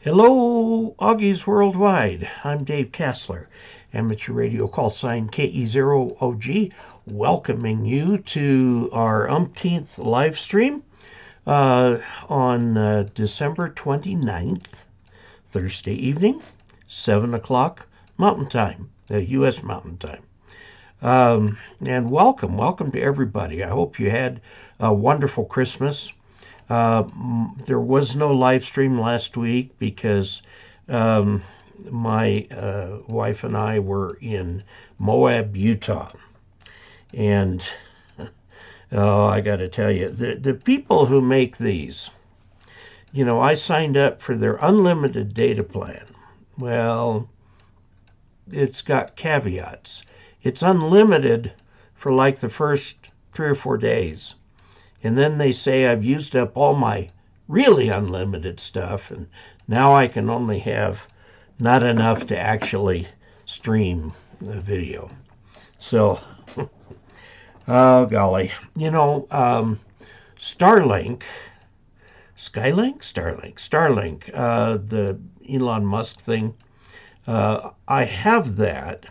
Hello, Augies Worldwide. I'm Dave Casler, amateur radio call sign KE0OG, welcoming you to our umpteenth live stream on December 29th, Thursday evening, 7 o'clock Mountain Time, U.S. Mountain Time. And welcome to everybody. I hope you had a wonderful Christmas. There was no live stream last week because my wife and I were in Moab, Utah. And I got to tell you, the people who make these, I signed up for their unlimited data plan. Well, it's got caveats. It's unlimited for like the first 3 or 4 days. And then they say I've used up all my really unlimited stuff, and now I can only have not enough to actually stream the video. So, oh golly, Starlink, the Elon Musk thing, I have that,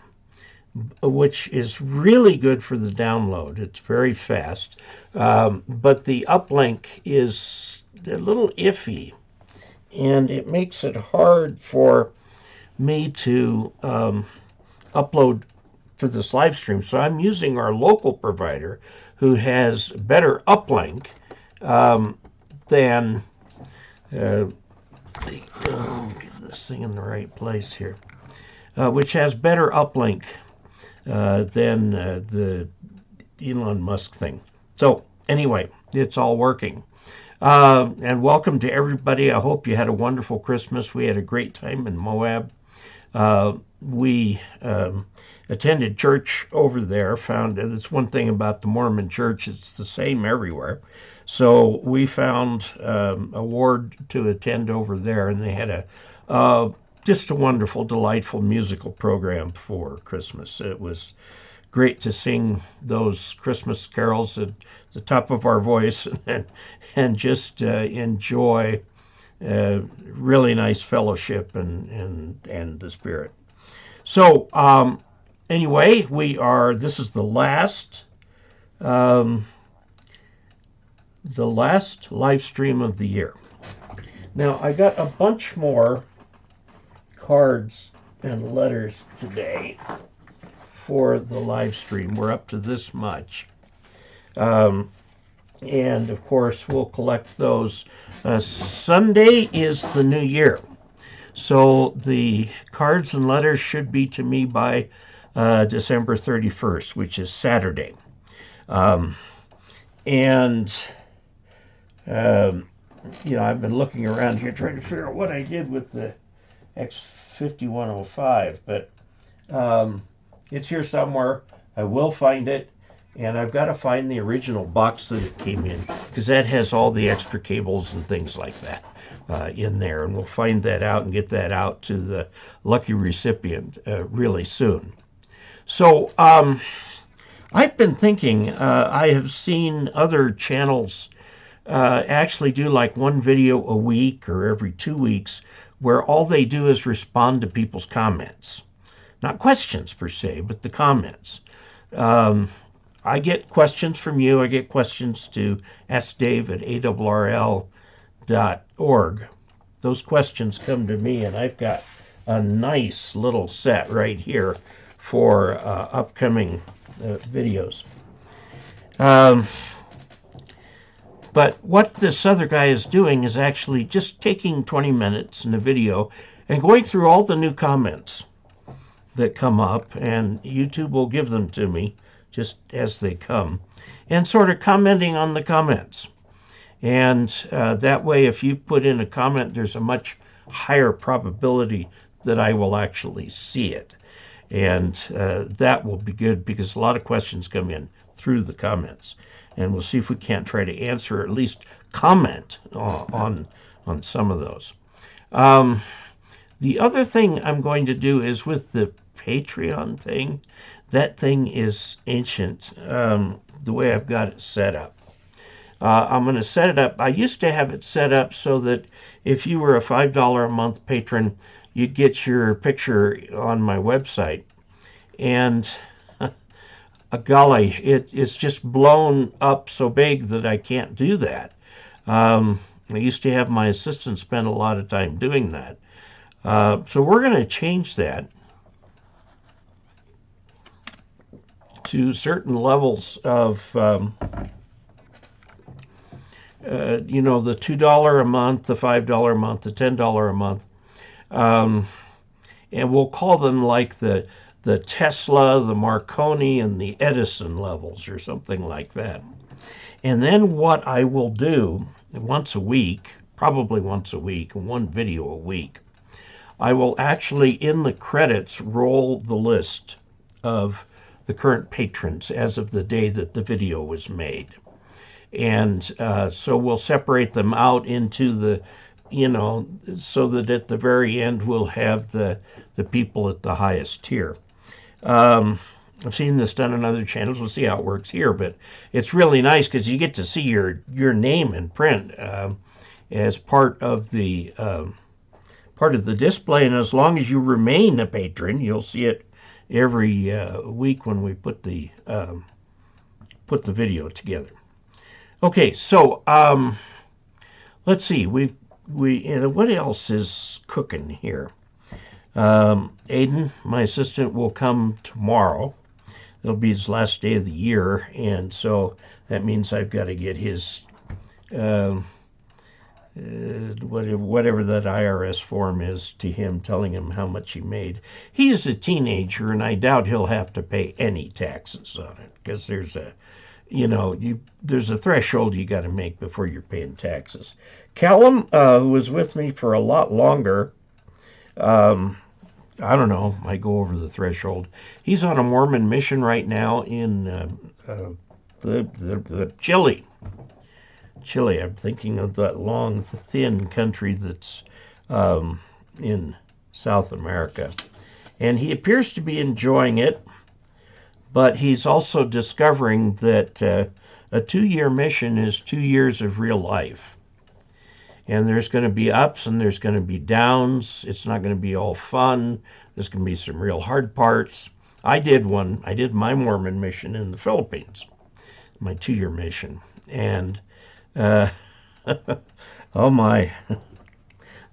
which is really good for the download. It's very fast. But the uplink is a little iffy, and it makes it hard for me to upload for this live stream. So I'm using our local provider who has better uplink than get this thing in the right place here, which has better uplink than the Elon Musk thing. So anyway, it's all working. And welcome to everybody. I hope you had a wonderful Christmas. We had a great time in Moab. We attended church over there. Found it's one thing about the Mormon church, it's the same everywhere. So we found a ward to attend over there, and they had just a wonderful, delightful musical program for Christmas. It was great to sing those Christmas carols at the top of our voice and just enjoy really nice fellowship and the spirit. So anyway, this is the last live stream of the year. Now I got a bunch more cards and letters today for the live stream. We're up to this much. And of course, we'll collect those. Sunday is the new year. So the cards and letters should be to me by December 31st, which is Saturday. I've been looking around here trying to figure out what I did with the X5105, but it's here somewhere. I will find it, and I've got to find the original box that it came in, because that has all the extra cables and things like that in there, and we'll find that out and get that out to the lucky recipient really soon. So I've been thinking, I have seen other channels actually do like one video a week or every 2 weeks, where all they do is respond to people's comments. Not questions per se, but the comments. I get questions from you. I get questions to askdave@awrl.org. Those questions come to me, and I've got a nice little set right here for upcoming videos. But what this other guy is doing is actually just taking 20 minutes in a video and going through all the new comments that come up, and YouTube will give them to me just as they come, and sort of commenting on the comments. And that way, if you put in a comment, there's a much higher probability that I will actually see it. And that will be good, because a lot of questions come in through the comments. And we'll see if we can't try to answer, or at least comment on some of those. The other thing I'm going to do is with the Patreon thing. That thing is ancient, the way I've got it set up. I'm going to set it up. I used to have it set up so that if you were a $5 a month patron, you'd get your picture on my website. And golly, it's just blown up so big that I can't do that. I used to have my assistant spend a lot of time doing that. So we're going to change that to certain levels of, the $2 a month, the $5 a month, the $10 a month. And we'll call them like the Tesla, the Marconi, and the Edison levels or something like that. And then what I will do once a week, probably once a week, one video a week, I will actually in the credits roll the list of the current patrons as of the day that the video was made. And so we'll separate them out into the, so that at the very end we'll have the people at the highest tier. I've seen this done on other channels. We'll see how it works here, but it's really nice because you get to see your name in print as part of the display, and as long as you remain a patron, you'll see it every week when we put the video together. Okay, so let's see. What else is cooking here? Aiden, my assistant, will come tomorrow. It'll be his last day of the year, and so that means I've got to get his whatever that IRS form is to him, telling him how much he made. He is a teenager, and I doubt he'll have to pay any taxes on it because there's a threshold you got to make before you're paying taxes. Callum, who was with me for a lot longer, I don't know, I go over the threshold. He's on a Mormon mission right now in the Chile. I'm thinking of that long, thin country that's in South America. And he appears to be enjoying it, but he's also discovering that a 2-year mission is 2 years of real life. And there's going to be ups and there's going to be downs. It's not going to be all fun. There's going to be some real hard parts. I did my Mormon mission in the Philippines, my 2-year mission. And, oh my,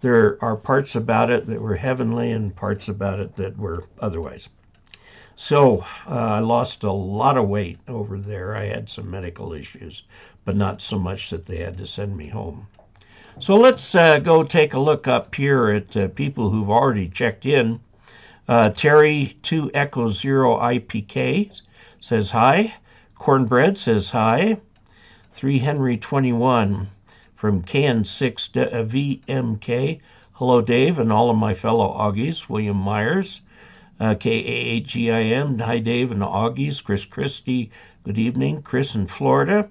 there are parts about it that were heavenly and parts about it that were otherwise. So I lost a lot of weight over there. I had some medical issues, but not so much that they had to send me home. So let's go take a look up here at people who've already checked in. Terry 2 Echo 0 IPK says hi. Cornbread says hi. 3 Henry 21 from KN6 VMK. Hello, Dave, and all of my fellow Augies. William Myers. KE0OG. Hi, Dave and the Augies. Chris Christie. Good evening. Chris in Florida.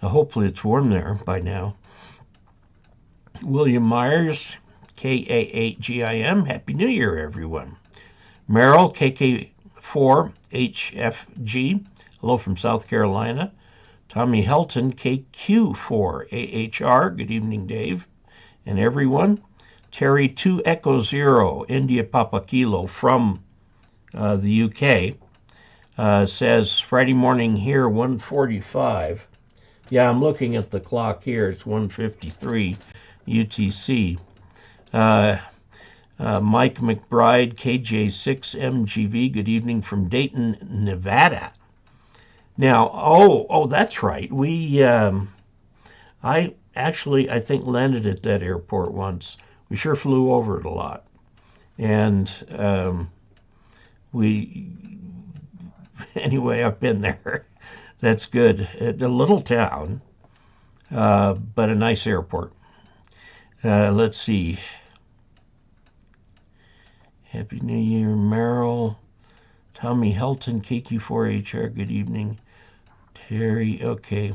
Hopefully it's warm there by now. William Myers, KE0OG. Happy New Year, everyone. Merrill, KK4HFG. Hello from South Carolina. Tommy Helton, KQ4AHR. Good evening, Dave and everyone. Terry 2 Echo 0, India Papa Kilo from the UK, says Friday morning here, 1:45. Yeah, I'm looking at the clock here. It's 1:53 UTC. Mike McBride, KJ6MGV. Good evening from Dayton, Nevada. Now, oh, that's right. I think landed at that airport once. We sure flew over it a lot. And anyway, I've been there. That's good. A little town, but a nice airport. Let's see. Happy New Year, Merrill. Tommy Helton, KQ4HR. Good evening. Terry, okay.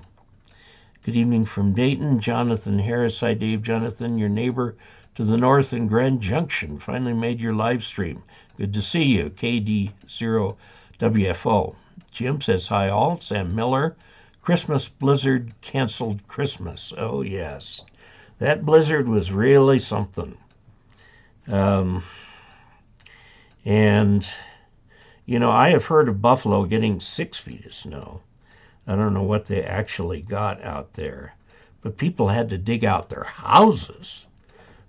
Good evening from Dayton. Jonathan Harris. Hi, Dave. Jonathan, your neighbor to the north in Grand Junction. Finally made your live stream. Good to see you. KD0WFO. Jim says hi all. Sam Miller. Christmas blizzard canceled Christmas. Oh, yes. That blizzard was really something. And, I have heard of Buffalo getting 6 feet of snow. I don't know what they actually got out there. But people had to dig out their houses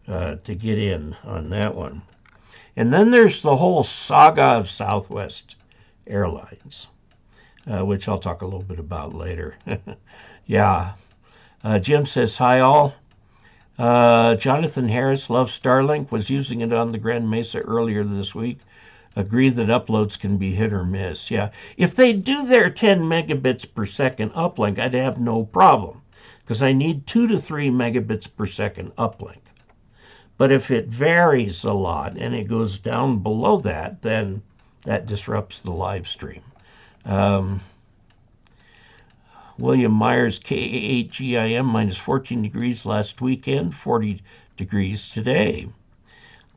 to get in on that one. And then there's the whole saga of Southwest Airlines, which I'll talk a little bit about later. Yeah. Jim says, hi all. Jonathan Harris loves Starlink, was using it on the Grand Mesa earlier this week. Agree that uploads can be hit or miss. Yeah. If they do their 10 megabits per second uplink, I'd have no problem, because I need 2 to 3 megabits per second uplink. But if it varies a lot and it goes down below that, then that disrupts the live stream. William Myers, KE0OG minus 14 degrees last weekend, 40 degrees today.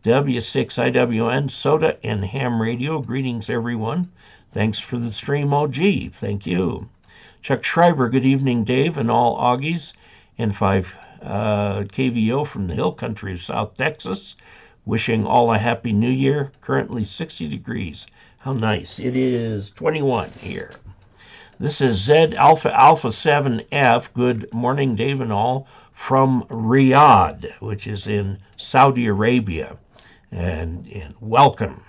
W6IWN, Soda and Ham Radio, greetings everyone. Thanks for the stream, OG. Thank you. Chuck Schreiber, good evening, Dave, and all Augies, and 5 KVO from the hill country of South Texas. Wishing all a happy new year. Currently 60 degrees. How nice. It is 21 here. This is Z Alpha Alpha 7F. Good morning, Dave and all, from Riyadh, which is in Saudi Arabia. And welcome.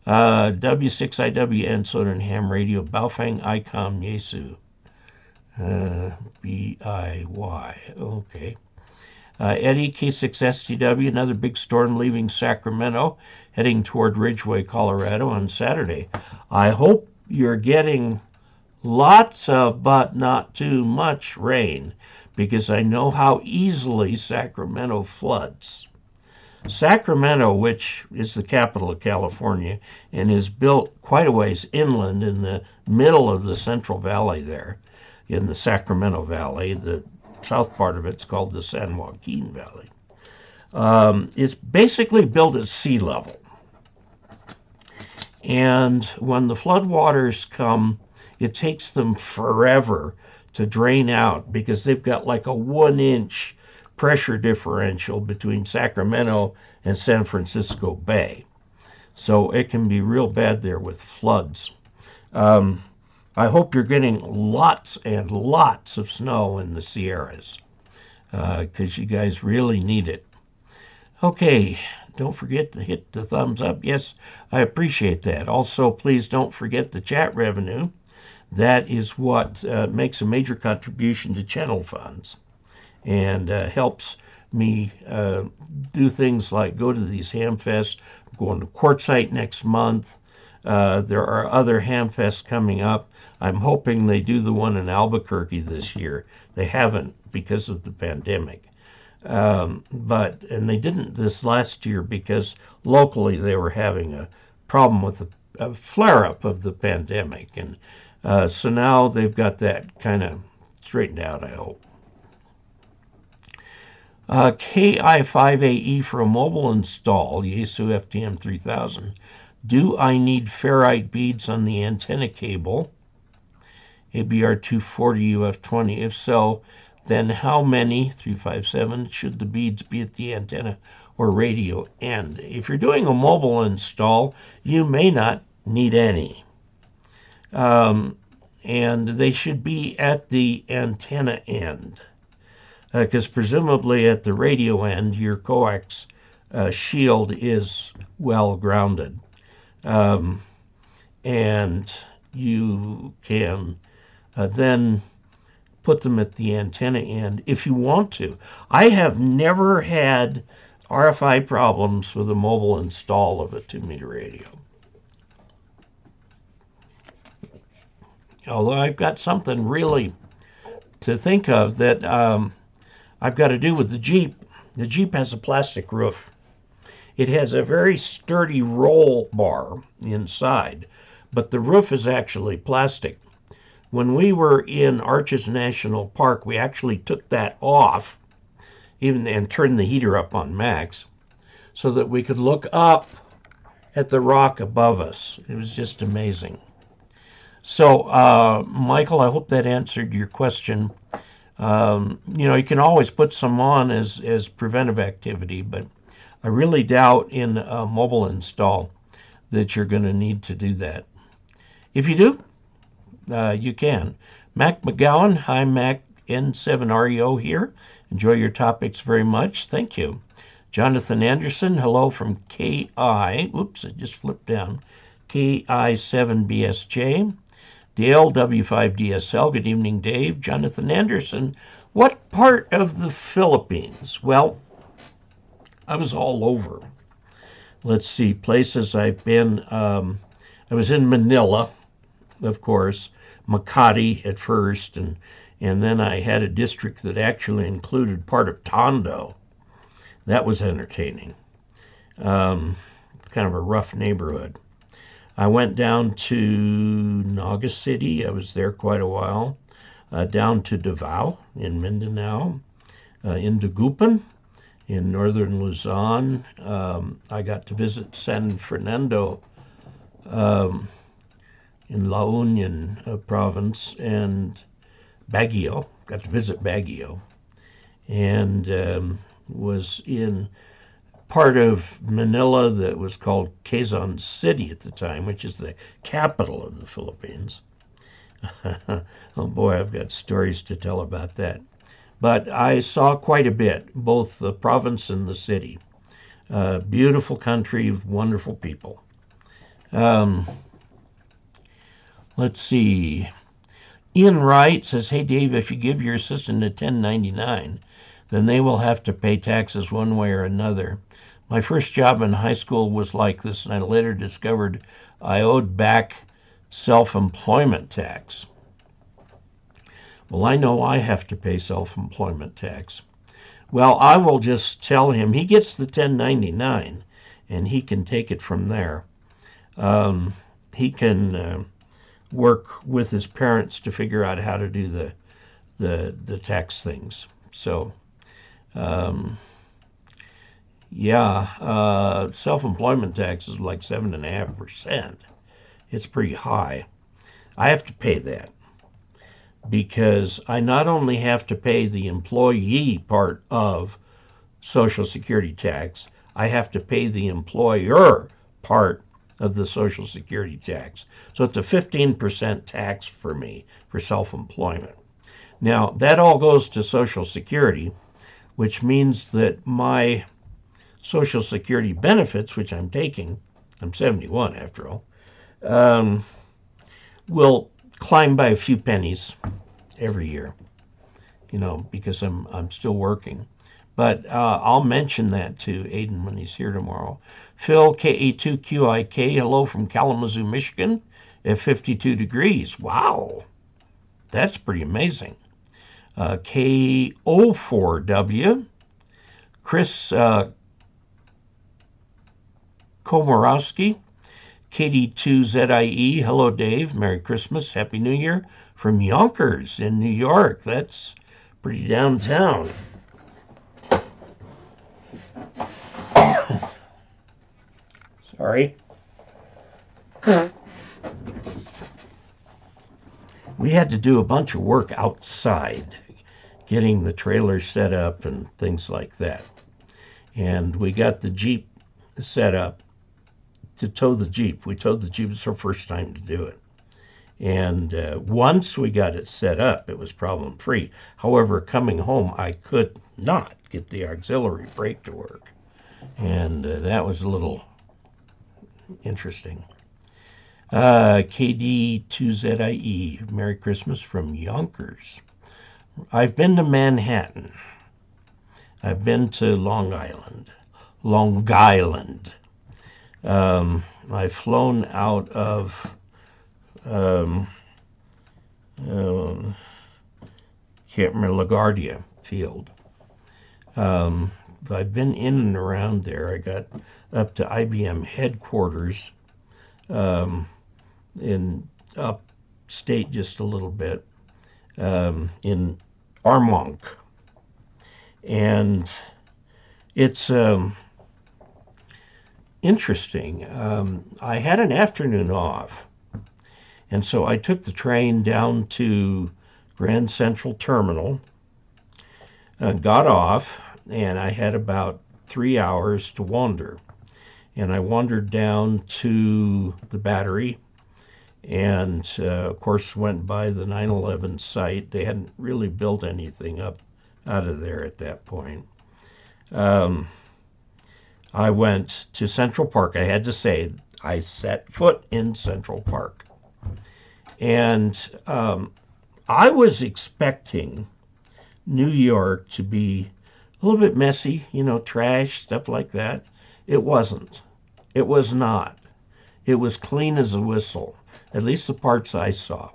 W6IWN Soda and Ham Radio, Baofeng Icom Yesu. BIY. Okay. Eddie, K6STW, another big storm leaving Sacramento, heading toward Ridgeway, Colorado on Saturday. I hope you're getting lots of, but not too much rain, because I know how easily Sacramento floods. Sacramento, which is the capital of California and is built quite a ways inland in the middle of the Central Valley there, in the Sacramento Valley. The south part of it's called the San Joaquin Valley. It's basically built at sea level. And when the floodwaters come, it takes them forever to drain out, because they've got like a 1-inch pressure differential between Sacramento and San Francisco Bay. So it can be real bad there with floods. I hope you're getting lots and lots of snow in the Sierras, because you guys really need it. Okay, don't forget to hit the thumbs up. Yes, I appreciate that. Also, please don't forget the chat revenue. That is what makes a major contribution to channel funds and helps me do things like go to these Hamfests. I'm going to Quartzsite next month. There are other Hamfests coming up. I'm hoping they do the one in Albuquerque this year. They haven't because of the pandemic. And they didn't this last year because locally they were having a problem with a flare-up of the pandemic. And so now they've got that kind of straightened out, I hope. KI5AE for a mobile install, Yaesu FTM 3000. Do I need ferrite beads on the antenna cable? ABR 240 UF20. If so, then how many, 357, should the beads be at the antenna or radio end? If you're doing a mobile install, you may not need any. And they should be at the antenna end, because presumably at the radio end, your coax shield is well grounded. And you can then put them at the antenna end if you want to. I have never had RFI problems with a mobile install of a 2-meter radio. Although I've got something really to think of that I've got to do with the Jeep. The Jeep has a plastic roof. It has a very sturdy roll bar inside, but the roof is actually plastic. When we were in Arches National Park, we actually took that off and turned the heater up on max so that we could look up at the rock above us. It was just amazing. So, Michael, I hope that answered your question. You can always put some on as preventive activity, but I really doubt in a mobile install that you're going to need to do that. If you do, you can. Mac McGowan, hi Mac N7REO here. Enjoy your topics very much. Thank you. Jonathan Anderson, hello from KI. Oops, it just flipped down. KI7BSJ. Dale, W5DSL. Good evening, Dave. Jonathan Anderson, what part of the Philippines? Well, I was all over. Let's see, places I've been. I was in Manila, of course, Makati at first, and then I had a district that actually included part of Tondo. That was entertaining. Kind of a rough neighborhood. I went down to Naga City. I was there quite a while. Down to Davao in Mindanao, in Dagupan in northern Luzon. I got to visit San Fernando in La Union province and Baguio. Got to visit Baguio and was in part of Manila that was called Quezon City at the time, which is the capital of the Philippines. Oh boy, I've got stories to tell about that. But I saw quite a bit, both the province and the city. Beautiful country with wonderful people. Let's see. Ian Wright says, hey Dave, if you give your assistant a 1099, then they will have to pay taxes one way or another. My first job in high school was like this, and I later discovered I owed back self-employment tax. Well, I know I have to pay self-employment tax. Well, I will just tell him he gets the 1099, and he can take it from there. He can work with his parents to figure out how to do the tax things. So, self-employment tax is like 7.5%. It's pretty high. I have to pay that because I not only have to pay the employee part of Social Security tax, I have to pay the employer part of the Social Security tax. So it's a 15% tax for me for self-employment. Now, that all goes to Social Security, which means that my Social Security benefits, which I'm taking, I'm 71 after all, will climb by a few pennies every year, because I'm still working. But I'll mention that to Aiden when he's here tomorrow. Phil, KE0OG, hello from Kalamazoo, Michigan, at 52 degrees. Wow, that's pretty amazing. KO4W, Chris Komorowski, KD2ZIE, hello Dave, Merry Christmas, Happy New Year, from Yonkers in New York. That's pretty downtown. Sorry. We had to do a bunch of work outside, getting the trailer set up and things like that. And we got the Jeep set up to tow the Jeep. We towed the Jeep. It's our first time to do it. And once we got it set up, it was problem-free. However, coming home, I could not get the auxiliary brake to work. And that was a little interesting. KD2ZIE, Merry Christmas from Yonkers. I've been to Manhattan. I've been to Long Island. I've flown out of can't remember, LaGuardia Field. I've been in and around there. I got up to IBM headquarters in upstate just a little bit, in Armonk. And it's interesting. I had an afternoon off, And so I took the train down to Grand Central Terminal, got off, and I had about 3 hours to wander. And I wandered down to the Battery and, of course, went by the 9/11 site. They hadn't really built anything up out of there at that point. I went to Central Park. I had to say, I set foot in Central Park. And I was expecting New York to be a little bit messy, trash, stuff like that. It wasn't. It was not. It was clean as a whistle, at least the parts I saw.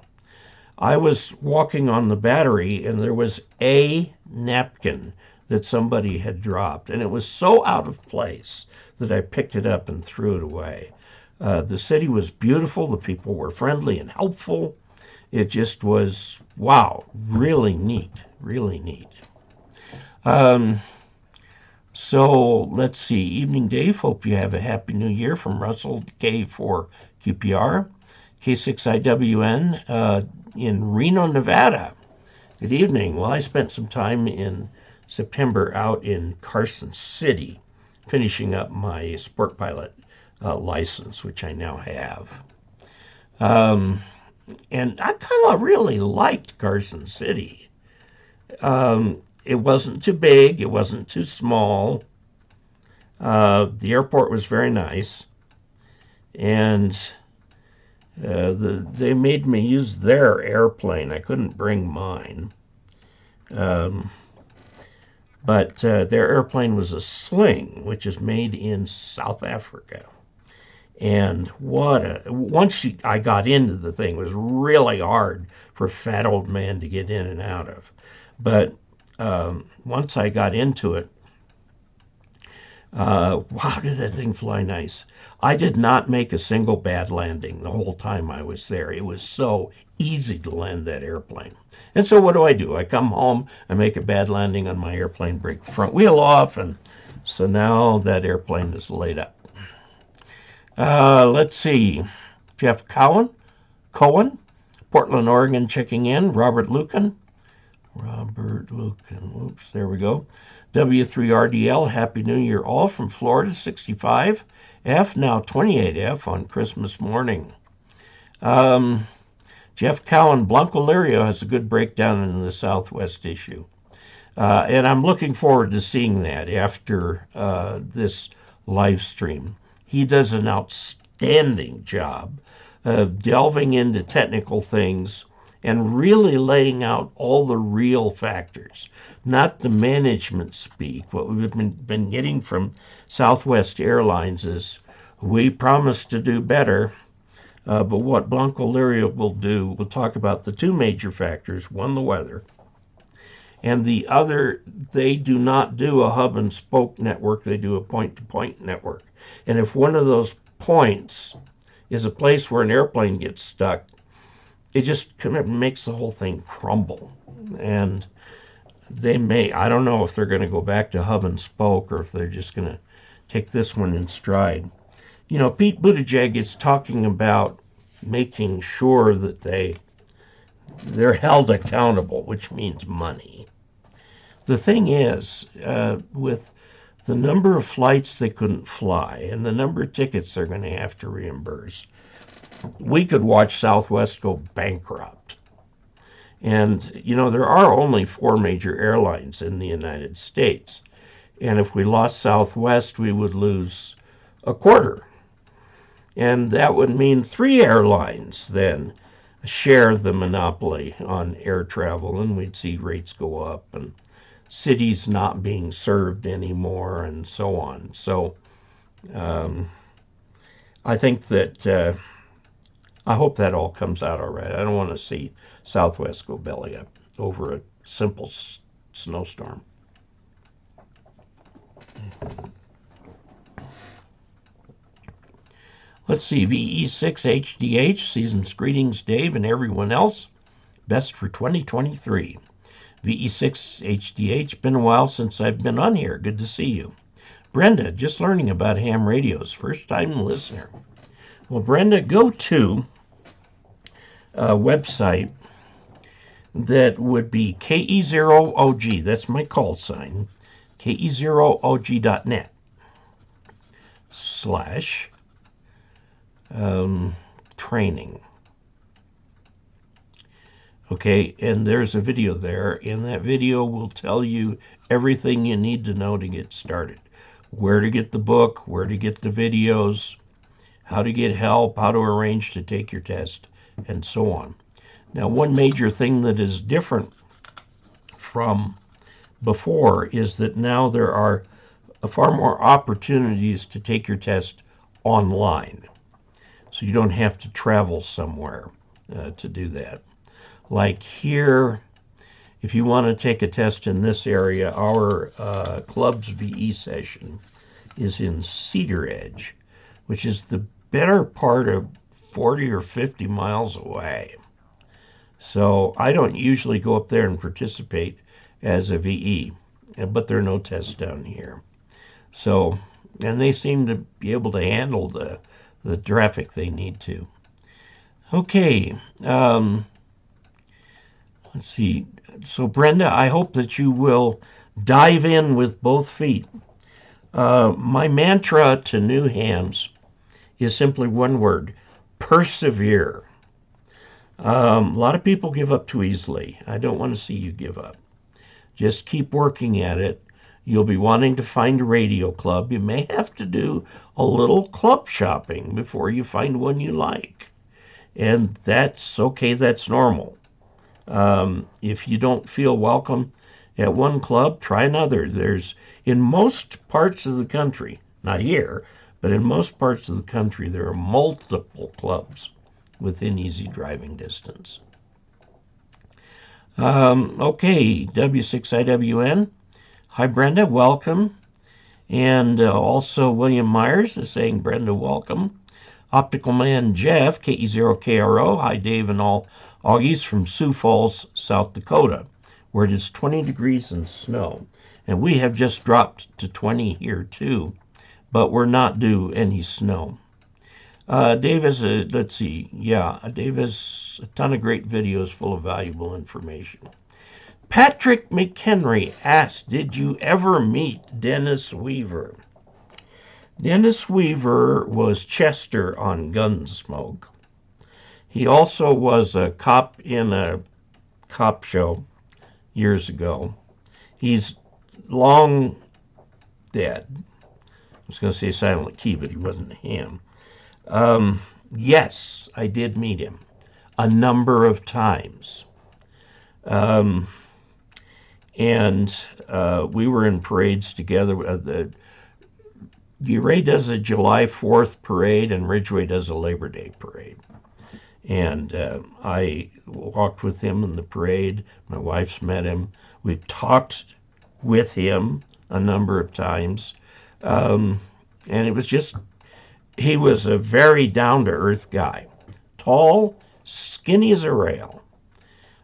I was walking on the Battery, and there was a napkin that somebody had dropped, and it was so out of place that I picked it up and threw it away. The city was beautiful. The people were friendly and helpful. It just was, wow, really neat, really neat. So let's see. Evening, Dave. Hope you have a happy new year from Russell K4QPR, K6IWN in Reno, Nevada. Good evening. Well, I spent some time in September out in Carson City, finishing up my sport pilot license, which I now have. And I kind of really liked Carson City. It wasn't too big. It wasn't too small. The airport was very nice. And they made me use their airplane. I couldn't bring mine. But their airplane was a Sling, which is made in South Africa. And once I got into the thing, it was really hard for a fat old man to get in and out of. But once I got into it, wow, did that thing fly nice. I did not make a single bad landing the whole time I was there. It was so easy to land that airplane. And so what do? I come home, I make a bad landing on my airplane, break the front wheel off, and so now that airplane is laid up. Let's see. Jeff Cohen, Portland, Oregon, checking in. Robert Lucan. Oops, there we go. W3RDL, Happy New Year all from Florida, 65F, now 28F on Christmas morning. Jeff Cowan, Blanco Lirio has a good breakdown in the Southwest issue. And I'm looking forward to seeing that after this live stream. He does an outstanding job of delving into technical things and really laying out all the real factors, not the management speak. What we've been getting from Southwest Airlines is, we promise to do better, but what Blanco Lirio will do, we'll talk about the two major factors, one, the weather, and the other, they do not do a hub and spoke network, they do a point-to-point network. And if one of those points is a place where an airplane gets stuck, it just makes the whole thing crumble. And I don't know if they're going to go back to hub and spoke or if they're just going to take this one in stride. Pete Buttigieg is talking about making sure that they're held accountable, which means money. The thing is, with the number of flights they couldn't fly and the number of tickets they're going to have to reimburse, we could watch Southwest go bankrupt. And, there are only 4 major airlines in the United States. And if we lost Southwest, we would lose a quarter. And that would mean 3 airlines then share the monopoly on air travel, and we'd see rates go up and cities not being served anymore and so on. So I think that I hope that all comes out all right. I don't want to see Southwest go belly up over a simple snowstorm. Let's see, VE6HDH, season's greetings, Dave, and everyone else. Best for 2023. VE6HDH, been a while since I've been on here. Good to see you. Brenda, just learning about ham radios. First time listener. Well, Brenda, go to website that would be KE0OG. That's my call sign. KE0OG.net slash training. Okay, and there's a video there, and that video will tell you everything you need to know to get started. Where to get the book, where to get the videos, how to get help, how to arrange to take your test, and so on. Now, one major thing that is different from before is that now there are far more opportunities to take your test online. So you don't have to travel somewhere to do that. Like here, if you want to take a test in this area, our club's VE session is in Cedar Edge, which is the better part of 40 or 50 miles away. So I don't usually go up there and participate as a VE, but there are no tests down here. So, and they seem to be able to handle the traffic they need to. Okay, let's see. So Brenda, I hope that you will dive in with both feet. My mantra to new hams is simply one word: persevere. A lot of people give up too easily. I don't want to see you give up. Just keep working at it. You'll be wanting to find a radio club. You may have to do a little club shopping before you find one you like. And that's okay, that's normal. If you don't feel welcome at one club, try another. There's, in most parts of the country, not here, but in most parts of the country, there are multiple clubs within easy driving distance. Okay, W6IWN. Hi, Brenda, welcome. And also William Myers is saying, Brenda, welcome. Optical Man Jeff, KE0KRO. Hi, Dave and all Augies from Sioux Falls, South Dakota, where it is 20 degrees and snow. And we have just dropped to 20 here, too, but we're not due any snow. Dave has let's see, yeah, Dave has a ton of great videos full of valuable information. Patrick McHenry asked, did you ever meet Dennis Weaver? Dennis Weaver was Chester on Gunsmoke. He also was a cop in a cop show years ago. He's long dead. I was going to say Silent Key, but he wasn't him. Yes, I did meet him a number of times. And we were in parades together. Uray does a July 4th parade, and Ridgeway does a Labor Day parade. And I walked with him in the parade. My wife's met him. We've talked with him a number of times. And it was just, he was a very down-to-earth guy. Tall, skinny as a rail.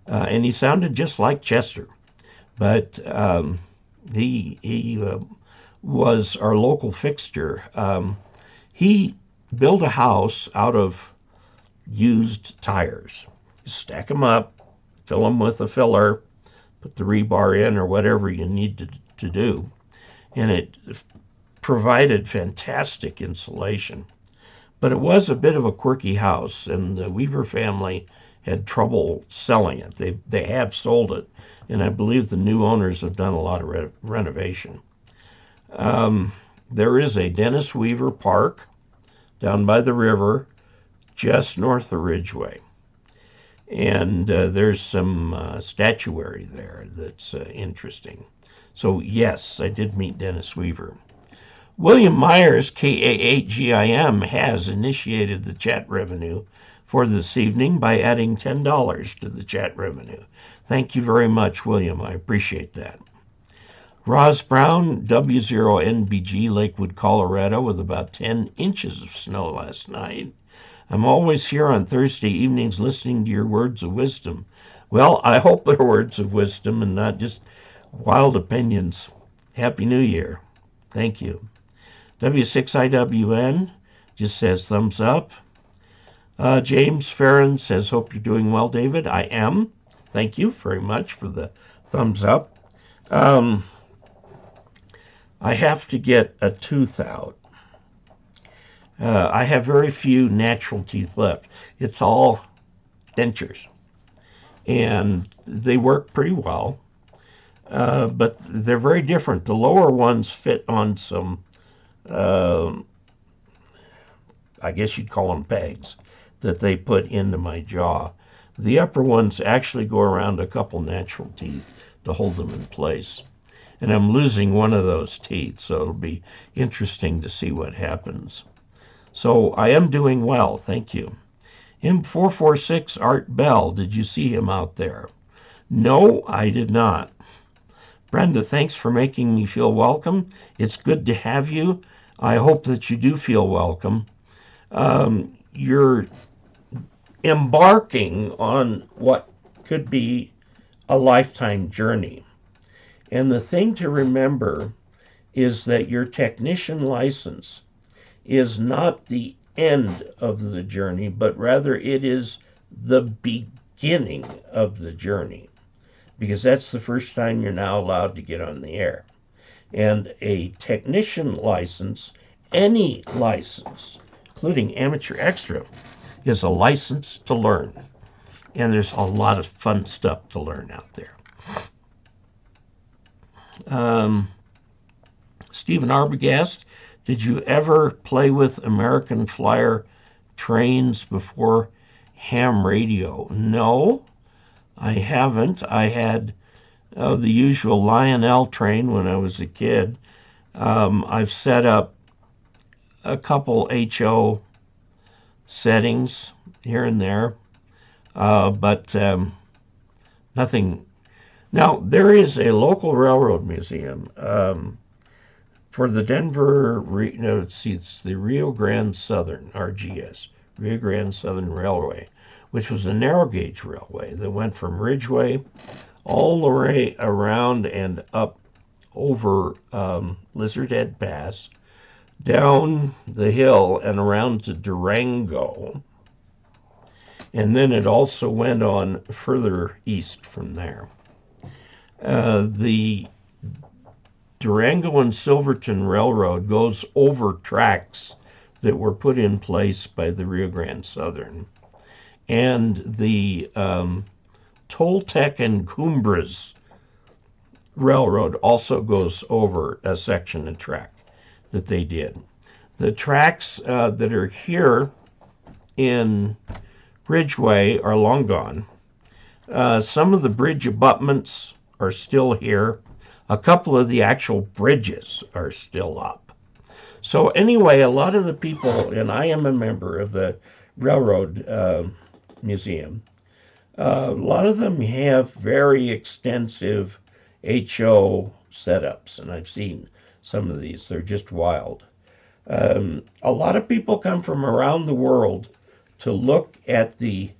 And he sounded just like Chester. But he was our local fixture. He built a house out of used tires. You stack them up, fill them with a filler, put the rebar in or whatever you need to do. And it provided fantastic insulation. But it was a bit of a quirky house, and the Weaver family had trouble selling it. They have sold it, and I believe the new owners have done a lot of renovation. There is a Dennis Weaver Park down by the river, just north of Ridgeway. And there's some statuary there that's interesting. So yes, I did meet Dennis Weaver. William Myers, KA8GIM, has initiated the chat revenue for this evening by adding $10 to the chat revenue. Thank you very much, William. I appreciate that. Roz Brown, W0NBG, Lakewood, Colorado, with about 10 inches of snow last night. I'm always here on Thursday evenings listening to your words of wisdom. Well, I hope they're words of wisdom and not just wild opinions. Happy New Year. Thank you. W6IWN just says thumbs up. James Farron says, hope you're doing well, David. I am. Thank you very much for the thumbs up. I have to get a tooth out. I have very few natural teeth left. It's all dentures. And they work pretty well, but they're very different. The lower ones fit on some, I guess you'd call them pegs, that they put into my jaw. The upper ones actually go around a couple natural teeth to hold them in place. And I'm losing one of those teeth, so it'll be interesting to see what happens. So I am doing well, thank you. M446 Art Bell, did you see him out there? No, I did not. Brenda, thanks for making me feel welcome. It's good to have you. I hope that you do feel welcome. You're embarking on what could be a lifetime journey. And the thing to remember is that your technician license is not the end of the journey, but rather it is the beginning of the journey, because that's the first time you're now allowed to get on the air. And a technician license, any license, including amateur extra, is a license to learn. And there's a lot of fun stuff to learn out there. Stephen Arbogast, did you ever play with American Flyer trains before ham radio? No, I haven't. I had the usual Lionel train when I was a kid. I've set up a couple HO settings here and there, but nothing. Now, there is a local railroad museum for the Denver, it's the Rio Grande Southern, RGS, Rio Grande Southern Railway, which was a narrow gauge railway that went from Ridgeway all the way around and up over Lizard Head Pass, down the hill and around to Durango. And then it also went on further east from there. The Durango and Silverton Railroad goes over tracks that were put in place by the Rio Grande Southern. And the Toltec and Cumbres Railroad also goes over a section of track that they did. The tracks that are here in Ridgeway are long gone. Some of the bridge abutments are still here. A couple of the actual bridges are still up. So anyway, a lot of the people, and I am a member of the Railroad Museum, a lot of them have very extensive HO setups, and I've seen some of these. They're just wild. A lot of people come from around the world to look at the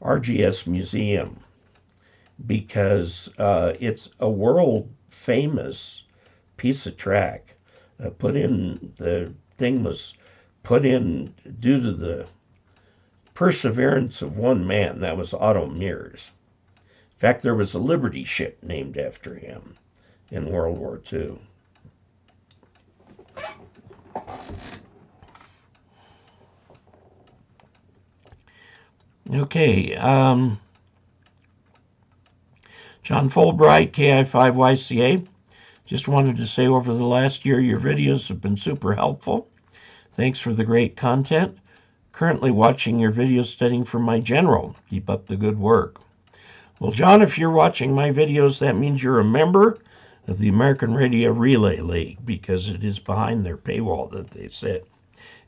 RGS Museum because it's a world famous piece of track. The thing was put in due to the perseverance of one man. That was Otto Mears. In fact, there was a Liberty ship named after him in World War II. Okay, John Fulbright, KI5YCA. Just wanted to say over the last year, your videos have been super helpful. Thanks for the great content. Currently watching your videos studying for my general. Keep up the good work. Well, John, if you're watching my videos, that means you're a member of the American Radio Relay League because it is behind their paywall that they sit.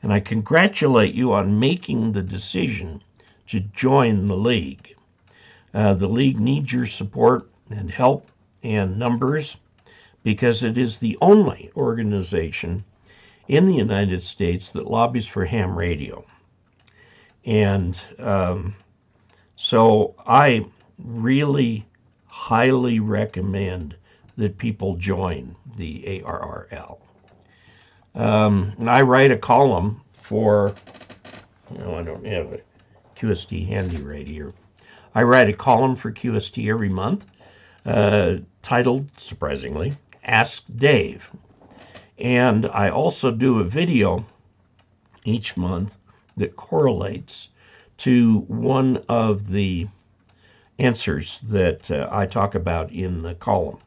And I congratulate you on making the decision to join the league. The league needs your support and help and numbers because it is the only organization in the United States that lobbies for ham radio. And so I really highly recommend that people join the ARRL. And I write a column for, I don't have it QST Handy Radio. I write a column for QST every month titled, surprisingly, Ask Dave. And I also do a video each month that correlates to one of the answers that I talk about in the column.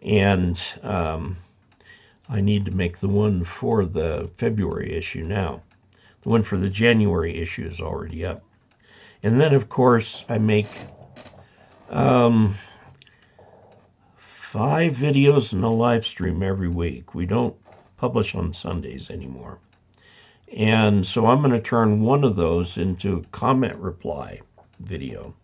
And I need to make the one for the February issue now. The one for the January issue is already up. And then, of course, I make 5 videos and a live stream every week. We don't publish on Sundays anymore. And so I'm going to turn one of those into a comment reply video.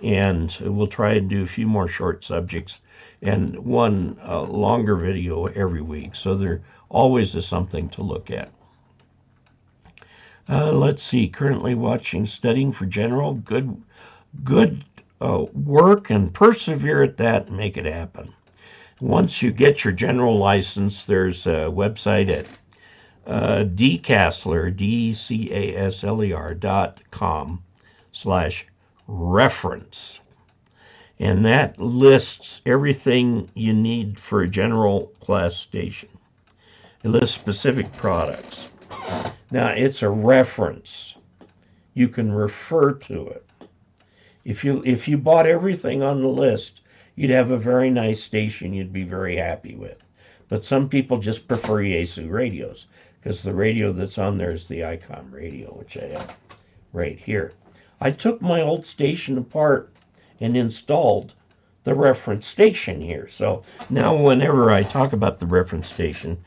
And we'll try and do a few more short subjects and one longer video every week. So there always is something to look at. Let's see. Currently watching Studying for General. Good work, and persevere at that and make it happen. Once you get your general license, there's a website at Casler, DCASLER.com/reference. And that lists everything you need for a general class station. It lists specific products. Now, it's a reference. You can refer to it. If you bought everything on the list, you'd have a very nice station you'd be very happy with. But some people just prefer Yaesu radios, because the radio that's on there is the ICOM radio, which I have right here. I took my old station apart and installed the reference station here. So now whenever I talk about the reference station,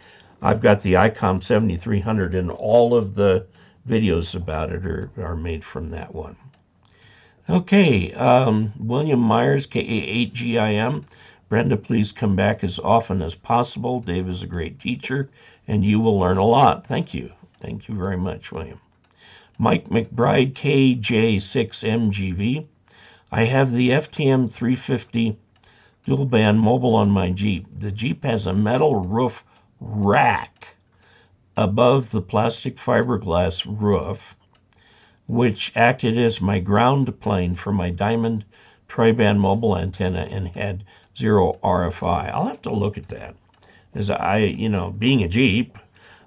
I've got the ICOM 7300, and all of the videos about it are made from that one. Okay, William Myers, KE0OG. Brenda, please come back as often as possible. Dave is a great teacher, and you will learn a lot. Thank you. Thank you very much, William. Mike McBride, KJ6MGV. I have the FTM 350 dual band mobile on my Jeep. The Jeep has a metal roof rack above the plastic fiberglass roof, which acted as my ground plane for my diamond tri-band mobile antenna and had 0 RFI. I'll have to look at that. As being a Jeep,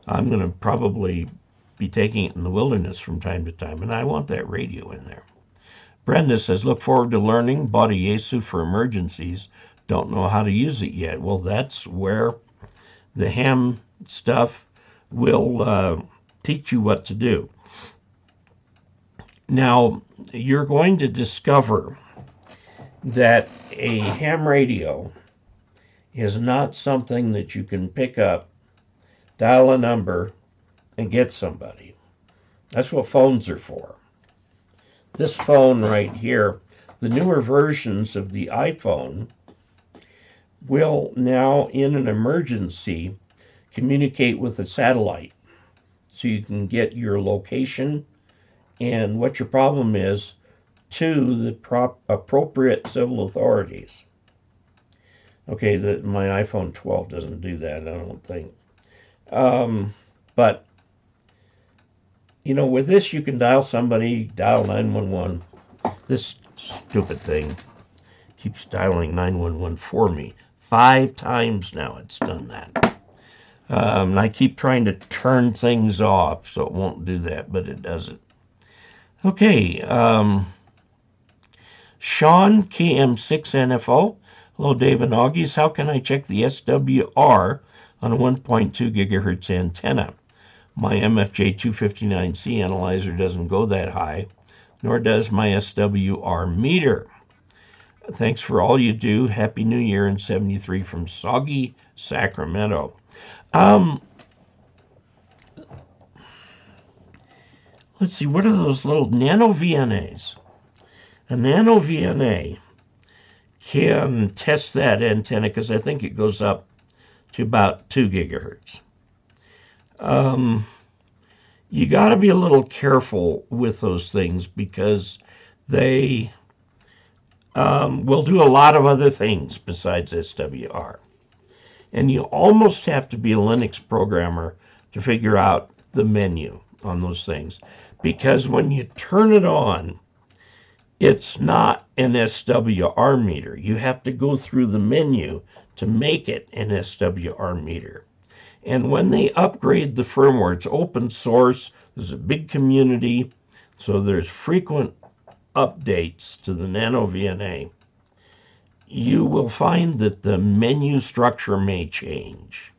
I'm going to probably be taking it in the wilderness from time to time, and I want that radio in there. Brenda says, look forward to learning. Bought a Yaesu for emergencies. Don't know how to use it yet. Well, that's where the ham stuff will teach you what to do. Now, you're going to discover that a ham radio is not something that you can pick up, dial a number, and get somebody. That's what phones are for. This phone right here, the newer versions of the iPhone, will now, in an emergency, communicate with a satellite. So you can get your location and what your problem is to the appropriate civil authorities. Okay, my iPhone 12 doesn't do that, I don't think. But, with this you can dial somebody, dial 911. This stupid thing keeps dialing 911 for me. 5 times now it's done that. And I keep trying to turn things off so it won't do that, but it does it. Okay, Sean, KM6NFO. Hello, Dave and Augies. How can I check the SWR on a 1.2 gigahertz antenna? My MFJ 259C analyzer doesn't go that high, nor does my SWR meter. Thanks for all you do. Happy New Year in 73 from Soggy, Sacramento. Let's see, what are those little nano VNAs? A nano VNA can test that antenna because I think it goes up to about 2 gigahertz. You got to be a little careful with those things because they will do a lot of other things besides SWR. And you almost have to be a Linux programmer to figure out the menu on those things. because when you turn it on, it's not an SWR meter. You have to go through the menu to make it an SWR meter. And when they upgrade the firmware, it's open source, there's a big community, so there's frequent updates to the Nano VNA. You will find that the menu structure may change.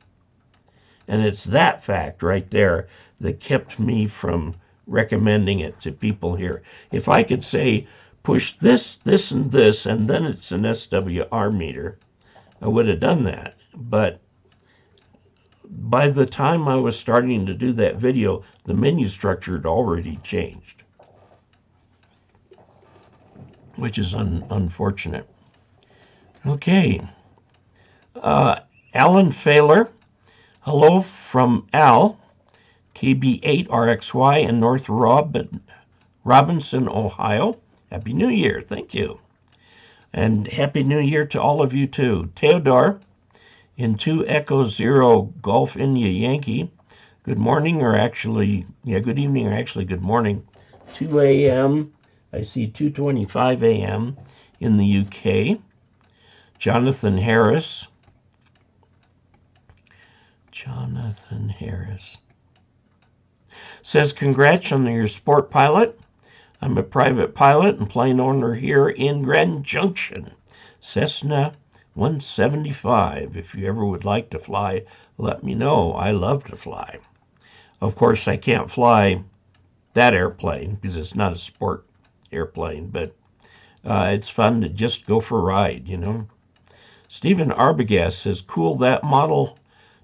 And it's that fact right there that kept me from recommending it to people here. If I could say, push this, this, and this, and then it's an SWR meter, I would have done that. But by the time I was starting to do that video, the menu structure had already changed, which is unfortunate. Okay. Alan Failer. Hello from Al, KB8RXY in North Robinson, Ohio. Happy New Year. Thank you. And Happy New Year to all of you too. Theodore in 2 Echo 0 Golf India Yankee. Good morning, or actually, good evening, or actually good morning. 2 a.m. I see 2:25 a.m. in the UK. Jonathan Harris says, congrats on your sport pilot. I'm a private pilot and plane owner here in Grand Junction. Cessna 175. If you ever would like to fly, let me know. I love to fly. Of course, I can't fly that airplane because it's not a sport airplane, but it's fun to just go for a ride, you know. Stephen Arbogast says, cool, that model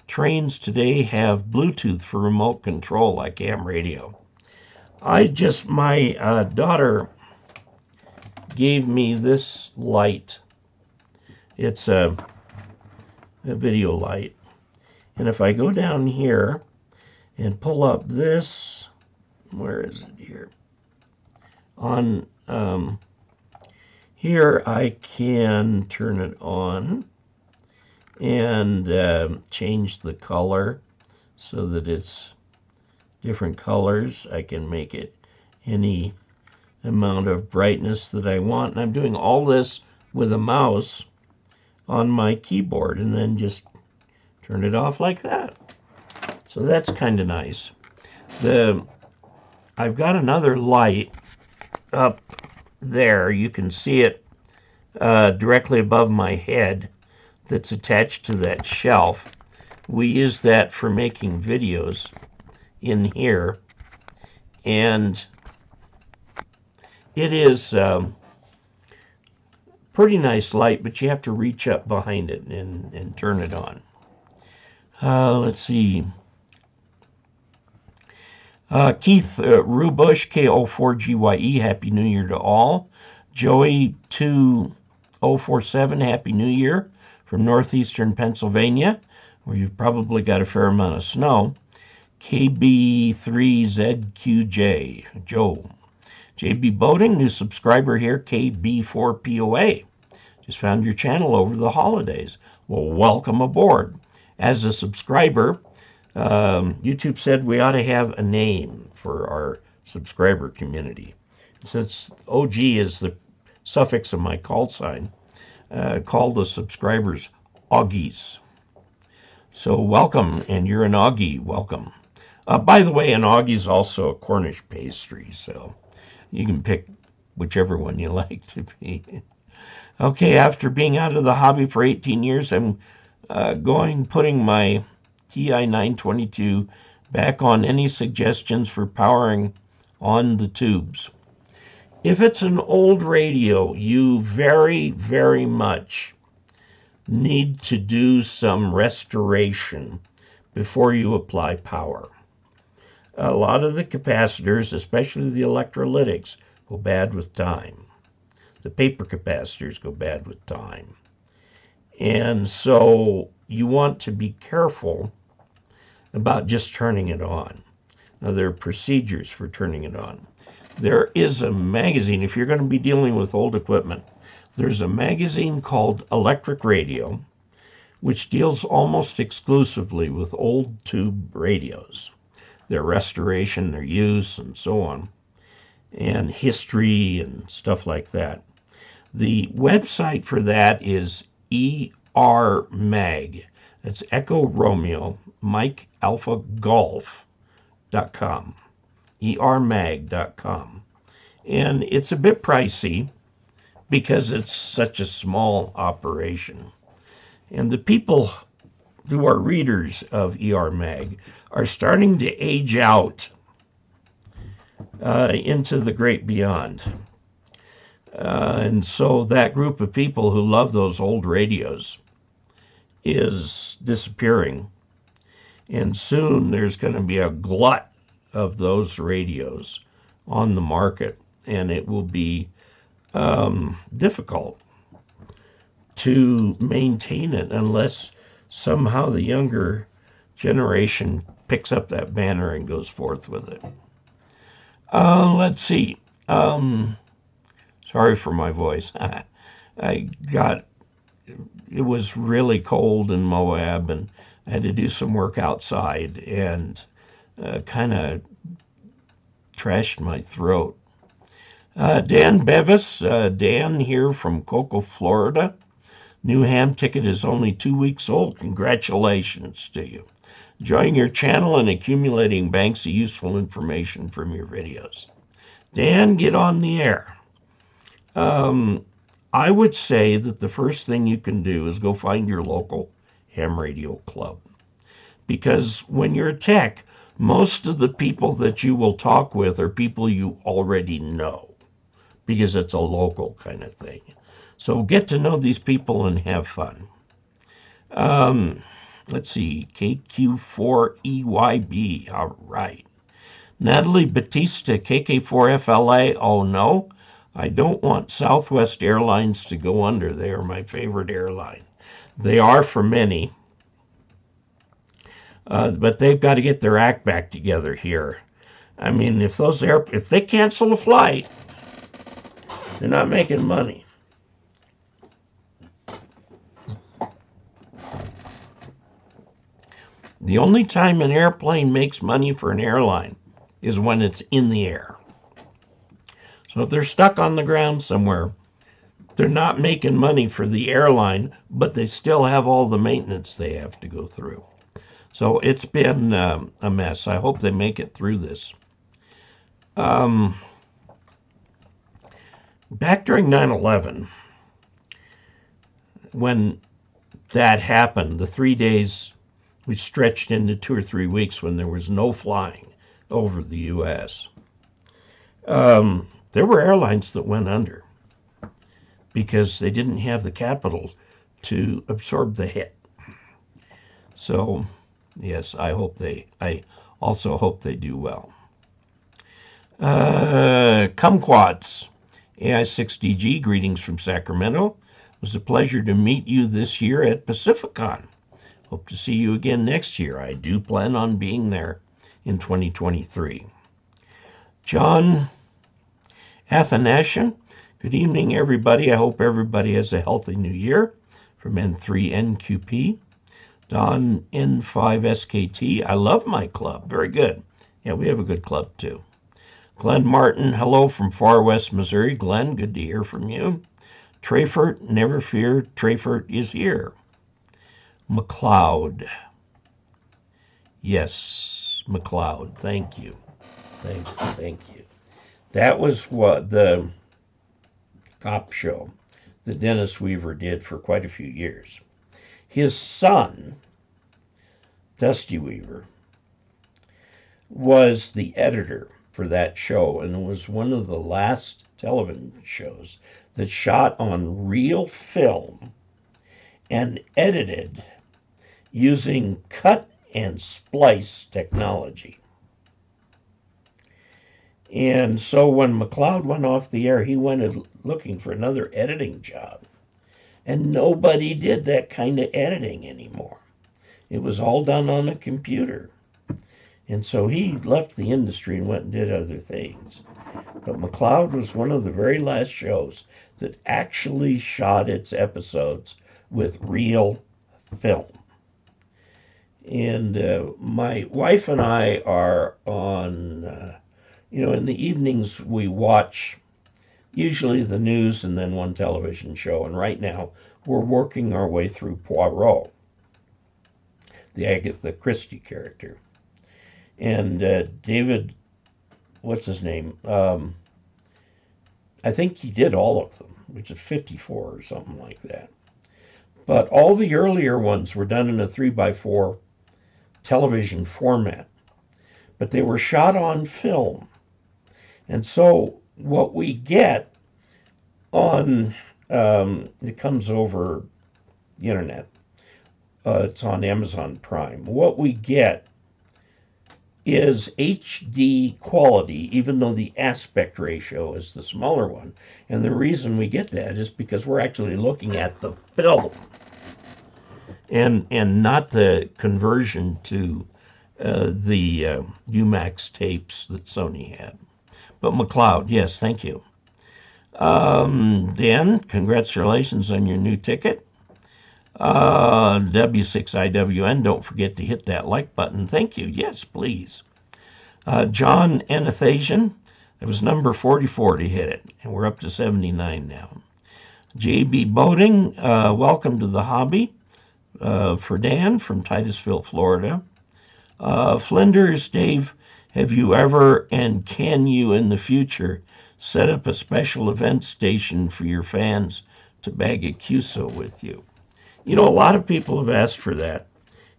trains today have Bluetooth for remote control like ham radio. My daughter gave me this light. It's a video light. And if I go down here and pull up this, where is it here? On here I can turn it on and change the color so that it's different colors. I can make it any amount of brightness that I want. And I'm doing all this with a mouse on my keyboard and then just turn it off like that. So that's kind of nice. I've got another light up there. You can see it directly above my head that's attached to that shelf. We use that for making videos in here, and it is pretty nice light, but you have to reach up behind it and turn it on. Let's see. Keith Rubush, KE0OG, Happy New Year to all. Joey 2047, Happy New Year from northeastern Pennsylvania, where you've probably got a fair amount of snow. KB3ZQJ, Joe. JB Boating, new subscriber here, KB4POA. Just found your channel over the holidays. Well, welcome aboard. As a subscriber, YouTube said we ought to have a name for our subscriber community. Since OG is the suffix of my call sign, call the subscribers Augies. So welcome, and you're an Augie, welcome. By the way, an Augie is also a Cornish pastry, so you can pick whichever one you like to be. Okay, after being out of the hobby for 18 years, I'm putting my TI-922 back on. Any suggestions for powering on the tubes? If it's an old radio, you very, very much need to do some restoration before you apply power. A lot of the capacitors, especially the electrolytics, go bad with time. The paper capacitors go bad with time. And so you want to be careful about just turning it on. Now, there are procedures for turning it on. There is a magazine, if you're going to be dealing with old equipment, there's a magazine called Electric Radio, which deals almost exclusively with old tube radios. their restoration, their use, and so on, and history and stuff like that. The website for that is ERMag. That's Echo Romeo, Mike Alpha Golf.com. ERMag.com. And it's a bit pricey because it's such a small operation. And the people who are readers of ERMag are starting to age out into the great beyond. And so that group of people who love those old radios is disappearing. And soon there's going to be a glut of those radios on the market, and it will be difficult to maintain it unless somehow the younger generation picks up that banner and goes forth with it. Let's see. Sorry for my voice. It was really cold in Moab, and I had to do some work outside, and kind of trashed my throat. Dan Bevis, Dan here from Cocoa, Florida. New ham ticket is only 2 weeks old. Congratulations to you. Enjoying your channel and accumulating banks of useful information from your videos. Dan, get on the air. I would say that the first thing you can do is go find your local ham radio club. Because when you're a tech, most of the people that you will talk with are people you already know, because it's a local kind of thing. So get to know these people and have fun. Let's see, KQ4EYB, all right. Natalie Batista, KK4FLA, oh no, I don't want Southwest Airlines to go under. They are my favorite airline. They are for many. But they've got to get their act back together here. I mean, if they cancel a flight, they're not making money. The only time an airplane makes money for an airline is when it's in the air. So if they're stuck on the ground somewhere, they're not making money for the airline, but they still have all the maintenance they have to go through. So it's been a mess. I hope they make it through this. Back during 9/11, when that happened, the 3 days we stretched into 2 or 3 weeks when there was no flying over the U.S. There were airlines that went under because they didn't have the capital to absorb the hit. So, yes, I also hope they do well. Kumquats, AI6DG, greetings from Sacramento. It was a pleasure to meet you this year at Pacificon. Hope to see you again next year. I do plan on being there in 2023. John Athanasian, good evening, everybody. I hope everybody has a healthy new year. From N3NQP. Don N5SKT, I love my club. Very good. Yeah, we have a good club too. Glenn Martin, hello from far west Missouri. Glenn, good to hear from you. Trayfort, never fear, Trayfort is here. McLeod. Yes, McLeod, thank you. Thank you. That was what the cop show that Dennis Weaver did for quite a few years. His son, Dusty Weaver, was the editor for that show, and it was one of the last television shows that shot on real film and edited using cut and splice technology. And so when McLeod went off the air, he went looking for another editing job. And nobody did that kind of editing anymore. It was all done on a computer. And so he left the industry and went and did other things. But McLeod was one of the very last shows that actually shot its episodes with real film. And my wife and I are on, in the evenings we watch usually the news and then one television show. And right now we're working our way through Poirot, the Agatha Christie character. And David, what's his name? I think he did all of them, which is 54 or something like that. But all the earlier ones were done in a 3x4 television format, but they were shot on film. And so what we get on, it comes over the internet, it's on Amazon Prime. What we get is HD quality, even though the aspect ratio is the smaller one. And the reason we get that is because we're actually looking at the film and not the conversion to the UMax tapes that Sony had. But McLeod, yes, thank you. Dan, congratulations on your new ticket. W6IWN, don't forget to hit that like button. Thank you. Yes, please. John Anathasian, it was number 44 to hit it, and we're up to 79 now. JB Boating, welcome to the hobby. For Dan from Titusville, Florida. Flinders, Dave, have you ever and can you in the future set up a special event station for your fans to bag a KE0OG with you? A lot of people have asked for that.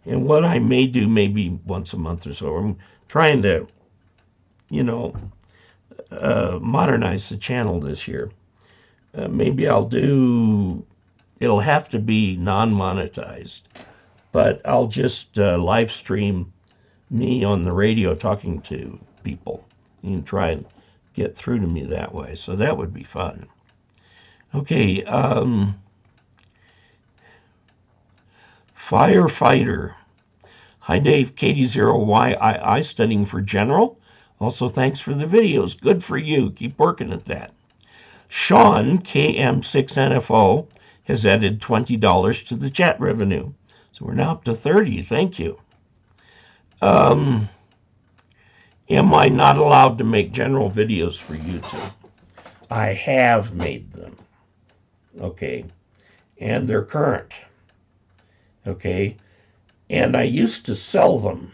And what I may do maybe once a month or so, I'm trying to, modernize the channel this year. Maybe it'll have to be non-monetized, but I'll just live stream me on the radio talking to people and try and get through to me that way. So that would be fun. Okay, Firefighter. Hi, Dave. KE0OG studying for general. Also, thanks for the videos. Good for you. Keep working at that. Sean, KM6NFO, has added $20 to the chat revenue. So we're now up to 30. Thank you. Am I not allowed to make general videos for YouTube? I have made them. Okay. And they're current. Okay. And I used to sell them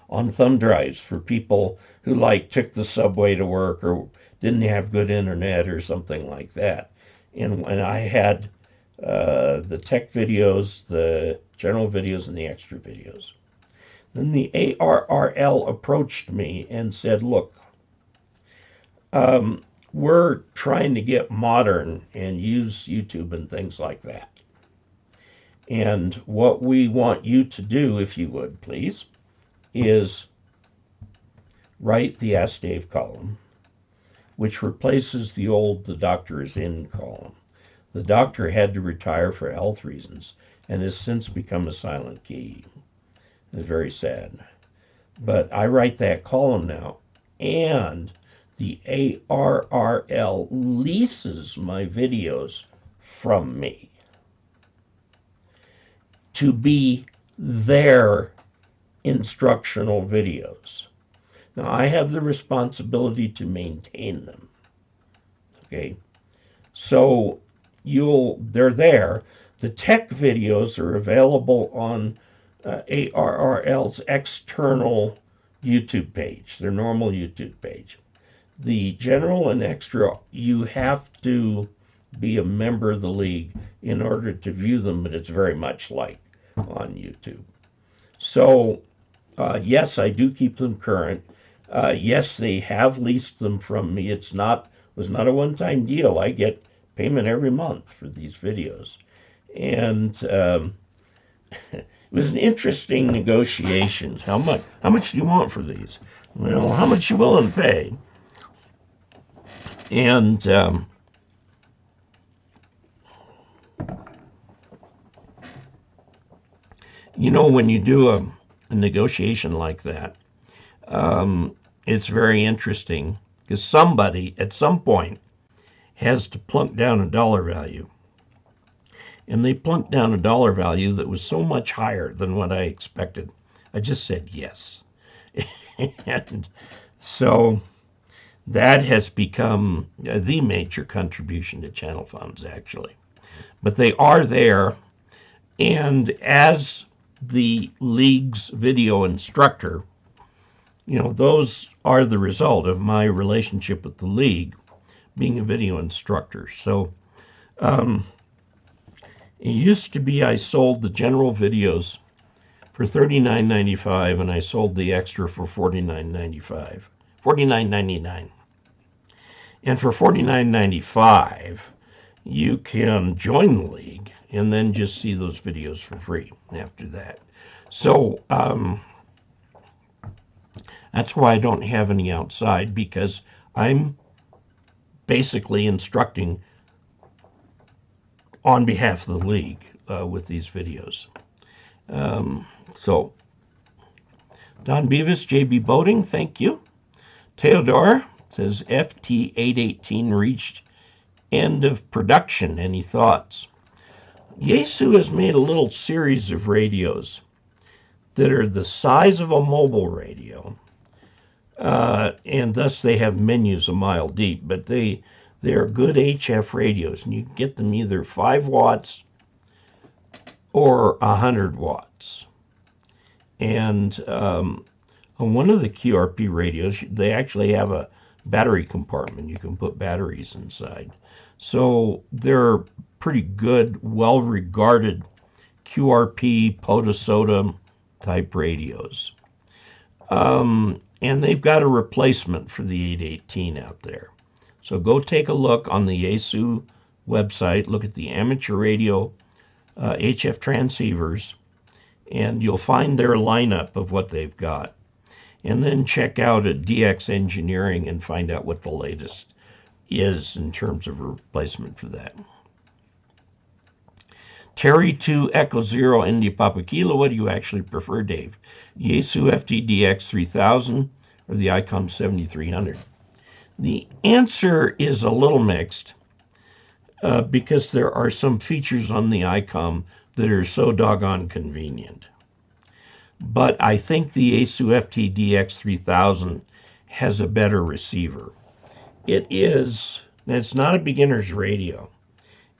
on thumb drives for people who took the subway to work or didn't have good internet or something like that. And I had the tech videos, the general videos, and the extra videos. Then the ARRL approached me and said, look, we're trying to get modern and use YouTube and things like that. And what we want you to do, if you would, please, is write the Ask Dave column, which replaces the old The Doctor is In column. The doctor had to retire for health reasons and has since become a silent key. It's very sad. But I write that column now, and the ARRL leases my videos from me to be their instructional videos. Now, I have the responsibility to maintain them. Okay? So they're there. The tech videos are available on ARRL's external YouTube page, their normal YouTube page. The general and extra, you have to be a member of the league in order to view them, but it's very much like on YouTube. So, yes, I do keep them current. Yes, they have leased them from me. It was not a one-time deal. I get payment every month for these videos. And it was an interesting negotiation. How much do you want for these? Well, how much you willing to pay? And when you do a negotiation like that, it's very interesting because somebody at some point has to plunk down a dollar value. and they plunked down a dollar value that was so much higher than what I expected. I just said yes. And so that has become the major contribution to channel funds, actually. But they are there, and as the league's video instructor, those are the result of my relationship with the league, being a video instructor. So it used to be I sold the general videos for $39.95, and I sold the extra for $49.99. And for $49.95, you can join the league and then just see those videos for free after that. So that's why I don't have any outside, because I'm basically instructing on behalf of the league with these videos. So, Don Beavis, JB Boating, thank you. Theodore says FT818 reached end of production. Any thoughts? Yaesu has made a little series of radios that are the size of a mobile radio, and thus they have menus a mile deep, but they are good HF radios, and you can get them either 5 watts or 100 watts. And on one of the QRP radios, they actually have a battery compartment. You can put batteries inside. So they're pretty good, well-regarded QRP, POTA-SOTA type radios. And they've got a replacement for the 818 out there. So go take a look on the Yaesu website, look at the amateur radio HF transceivers, and you'll find their lineup of what they've got. And then check out at DX Engineering and find out what the latest is in terms of a replacement for that. Terry 2 Echo 0 India Papa Kilo, what do you actually prefer, Dave? Yaesu FTDX 3000 or the ICOM 7300? The answer is a little mixed because there are some features on the ICOM that are so doggone convenient. But I think the Yaesu FTDX 3000 has a better receiver. It's not a beginner's radio.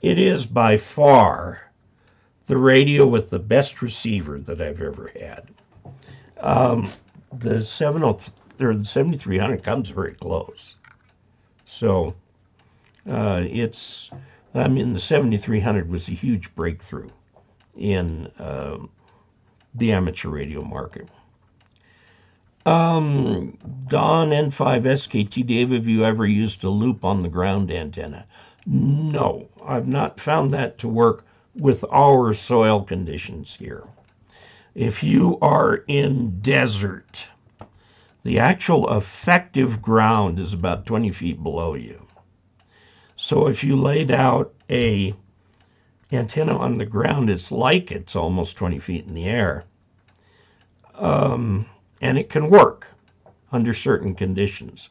It is by far the radio with the best receiver that I've ever had. The 7300 comes very close. So the 7300 was a huge breakthrough in the amateur radio market. Don N5 SKT, Dave, have you ever used a loop on the ground antenna? No, I've not found that to work with our soil conditions here. If you are in desert, the actual effective ground is about 20 feet below you. So if you laid out a antenna on the ground, it's almost 20 feet in the air. And it can work under certain conditions,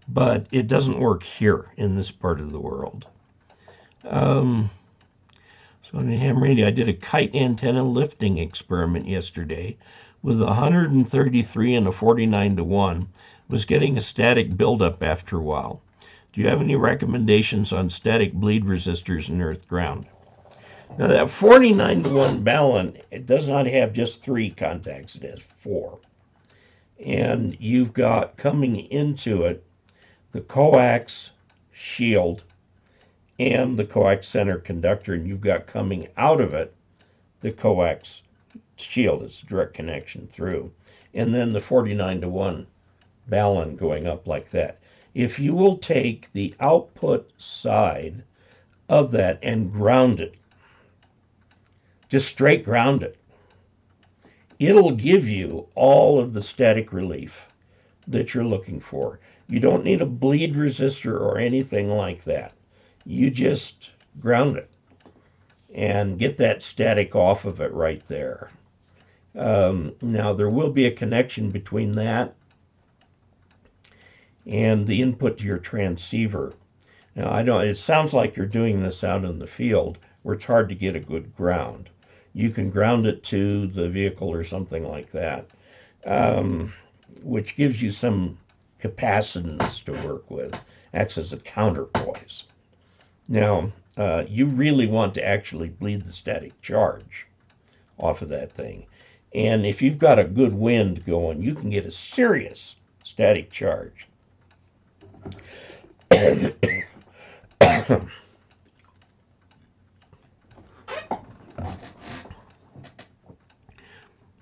but it doesn't work here in this part of the world. So on the ham radio, I did a kite antenna lifting experiment yesterday with 133 and a 49-to-1. Was getting a static buildup after a while. Do you have any recommendations on static bleed resistors in earth ground? Now that 49-to-1 balun, it does not have just 3 contacts, it has 4. And you've got coming into it the coax shield and the coax center conductor, and you've got coming out of it the coax shield. It's a direct connection through. And then the 49-to-1 balun going up like that. If you will take the output side of that and ground it, just straight ground it, it'll give you all of the static relief that you're looking for. You don't need a bleed resistor or anything like that. You just ground it and get that static off of it right there. Now there will be a connection between that and the input to your transceiver. Now it sounds like you're doing this out in the field. where it's hard to get a good ground. You can ground it to the vehicle or something like that, which gives you some capacitance to work with, acts as a counterpoise. Now, you really want to actually bleed the static charge off of that thing. And if you've got a good wind going, you can get a serious static charge.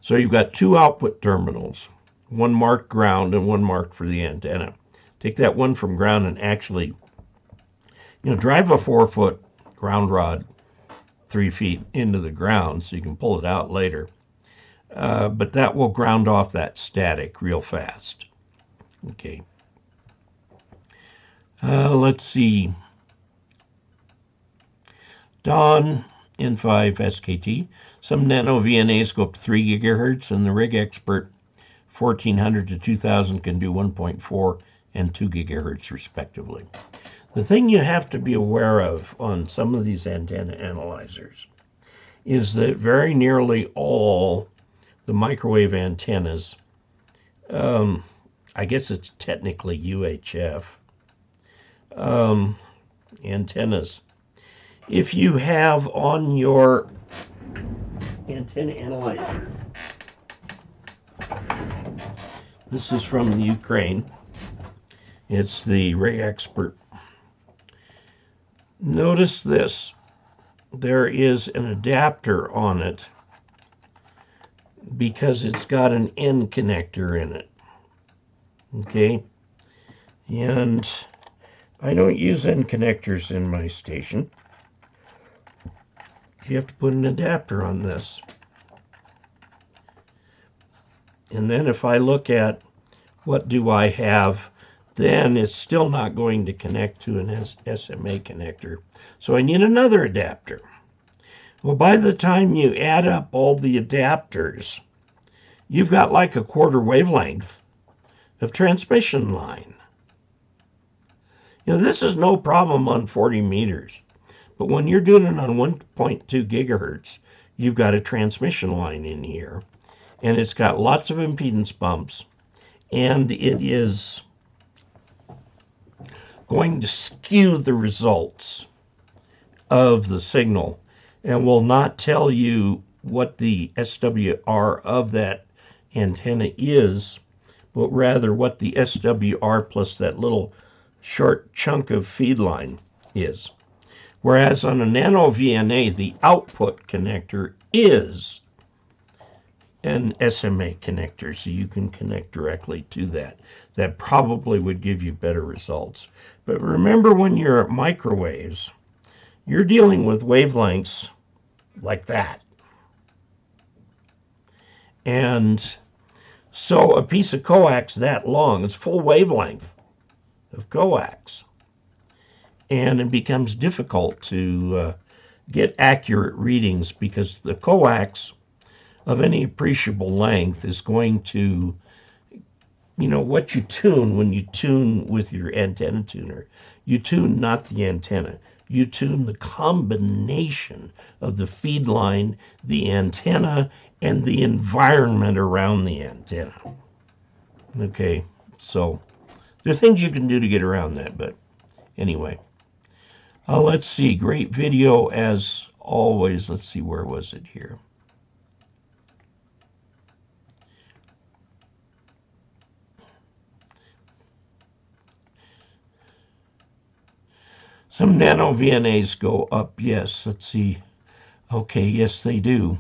So you've got two output terminals, one marked ground and one marked for the antenna. Take that one from ground and actually, drive a 4-foot ground rod 3 feet into the ground so you can pull it out later. But that will ground off that static real fast. Okay. Let's see. Don N5 SKT. Some nano VNAs go up to 3 gigahertz, and the Rig Expert 1400 to 2000 can do 1.4 and 2 gigahertz respectively. The thing you have to be aware of on some of these antenna analyzers is that very nearly all the microwave antennas, I guess it's technically UHF antennas. If you have on your antenna analyzer, this is from the Ukraine, it's the Rig Expert. Notice this, there is an adapter on it because it's got an end connector in it. Okay, and I don't use end connectors in my station. You have to put an adapter on this. And then if I look at what do I have, then it's still not going to connect to an SMA connector. So I need another adapter. Well, by the time you add up all the adapters, you've got like a quarter wavelength of transmission line. This is no problem on 40 meters. But when you're doing it on 1.2 gigahertz, you've got a transmission line in here. And it's got lots of impedance bumps. And it is going to skew the results of the signal and will not tell you what the SWR of that antenna is, but rather what the SWR plus that little short chunk of feed line is. Whereas on a nano VNA, the output connector is an SMA connector, so you can connect directly to that. That probably would give you better results. But remember, when you're at microwaves, you're dealing with wavelengths like that. And so a piece of coax that long is full wavelength of coax. And it becomes difficult to get accurate readings because the coax of any appreciable length is going to, what you tune when you tune with your antenna tuner. You tune not the antenna. You tune the combination of the feed line, the antenna, and the environment around the antenna. Okay, so there are things you can do to get around that, but anyway. Let's see, great video as always. Let's see, where was it here? Some nano VNAs go up, yes. Let's see. Okay, yes, they do.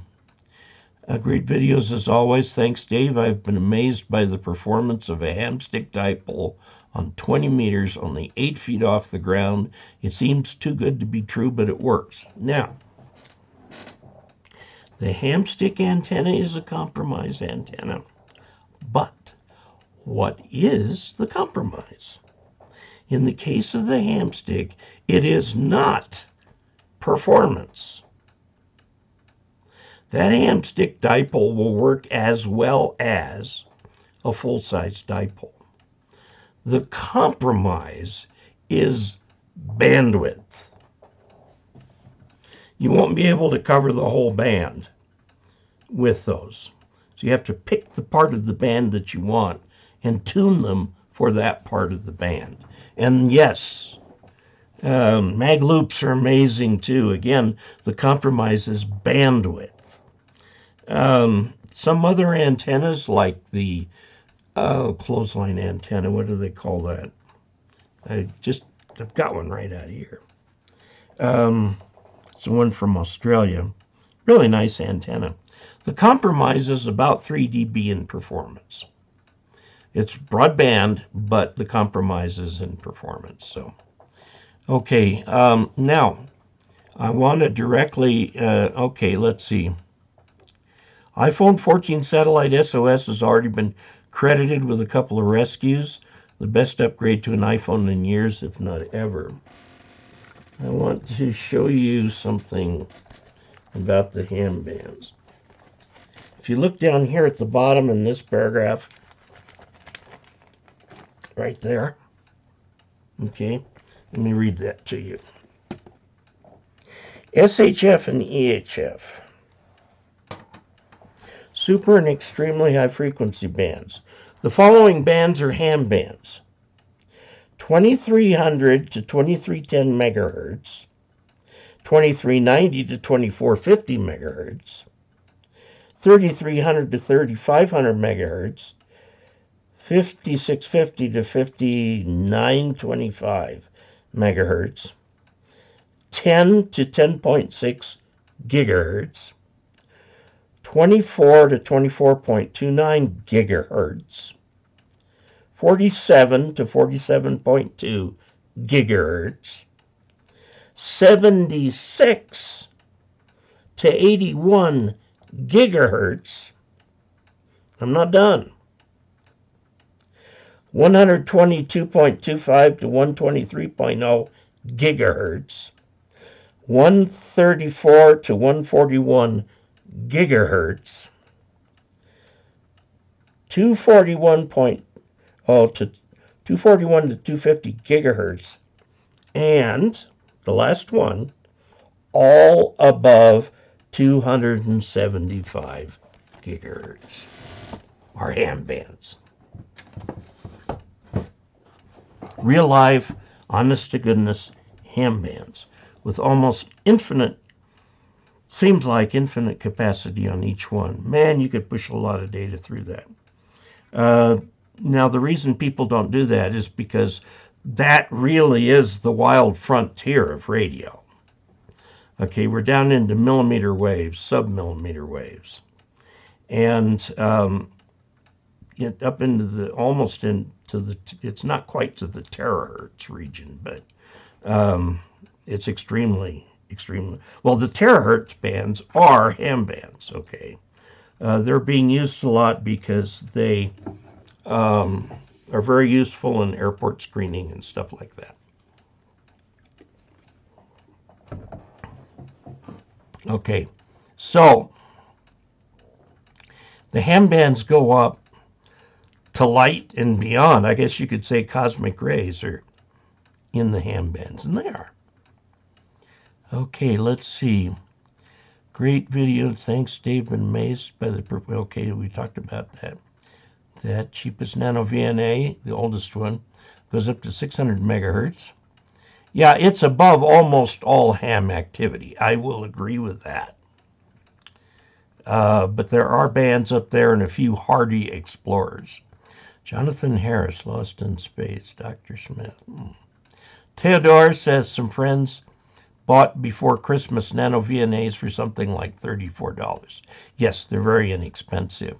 Great videos as always. Thanks, Dave. I've been amazed by the performance of a hamstick dipole on 20 meters, only 8 feet off the ground. It seems too good to be true, but it works. Now, the hamstick antenna is a compromise antenna. But what is the compromise? In the case of the hamstick, it is not performance. That hamstick dipole will work as well as a full-size dipole. The compromise is bandwidth. you won't be able to cover the whole band with those. So you have to pick the part of the band that you want and tune them for that part of the band. And yes, mag loops are amazing too. Again, the compromise is bandwidth. Some other antennas, like the clothesline antenna, what do they call that? I've got one right out of here. It's one from Australia. Really nice antenna. The compromise is about 3 dB in performance. It's broadband, but the compromise is in performance. So, okay, now I want to directly, okay, let's see. iPhone 14 satellite SOS has already been credited with a couple of rescues. The best upgrade to an iPhone in years, if not ever. I want to show you something about the ham bands. If you look down here at the bottom in this paragraph, right there, okay, let me read that to you. SHF and EHF. Super and extremely high frequency bands. The following bands are ham bands. 2300 to 2310 megahertz, 2390 to 2450 megahertz, 3300 to 3500 megahertz, 5650 to 5925 megahertz, 10 to 10.6 gigahertz, 24 to 24.29 gigahertz, 47 to 47.2 gigahertz, 76 to 81 gigahertz. I'm not done. 122.25 to 123.0 gigahertz, 134 to 141 gigahertz, 241 to 250 gigahertz, and the last one, all above 275 gigahertz are ham bands. Real life, honest to goodness ham bands with almost infinite, seems like infinite capacity on each one. Man, you could push a lot of data through that. Now, the reason people don't do that is because that really is the wild frontier of radio. Okay, we're down into millimeter waves, sub-millimeter waves. And up into the, almost into the, it's not quite to the terahertz region, but it's extremely, well, the terahertz bands are ham bands, okay. They're being used a lot because they are very useful in airport screening and stuff like that. Okay, so the ham bands go up to light and beyond. I guess you could say cosmic rays are in the ham bands, and they are. Okay, let's see. Great video. Thanks, Dave. Been amazed by the... Okay, we talked about that. That cheapest nano VNA, the oldest one, goes up to 600 megahertz. Yeah, it's above almost all ham activity. I will agree with that. But there are bands up there and a few hardy explorers. Jonathan Harris, Lost in Space. Dr. Smith. Theodore says some friends bought before Christmas nano VNAs for something like $34. Yes, they're very inexpensive.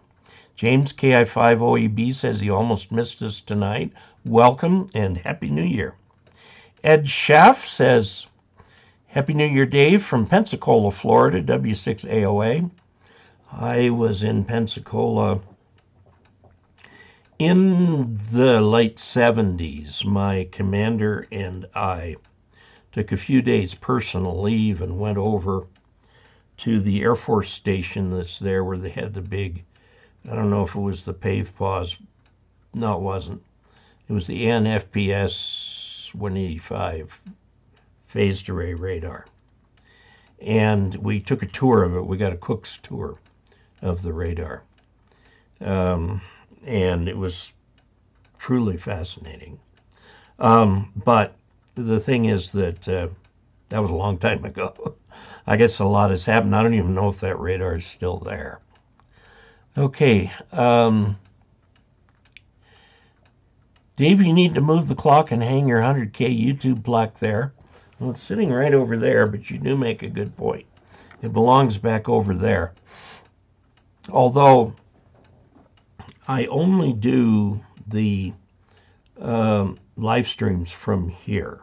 James KI5OEB says he almost missed us tonight. Welcome and Happy New Year. Ed Schaff says, Happy New Year, Dave, from Pensacola, Florida, W6AOA. I was in Pensacola in the late 70s. My commander and I took a few days personal leave and went over to the Air Force station that's there where they had the big, I don't know if it was the PAVE pause. No, it wasn't. It was the NFPS 185 phased array radar. and we took a tour of it. We got a cook's tour of the radar. And it was truly fascinating. But the thing is that that was a long time ago. I guess a lot has happened. I don't even know if that radar is still there. Okay. Dave, you need to move the clock and hang your 100K YouTube plaque there. Well, it's sitting right over there, but you do make a good point. It belongs back over there. Although I only do the live streams from here.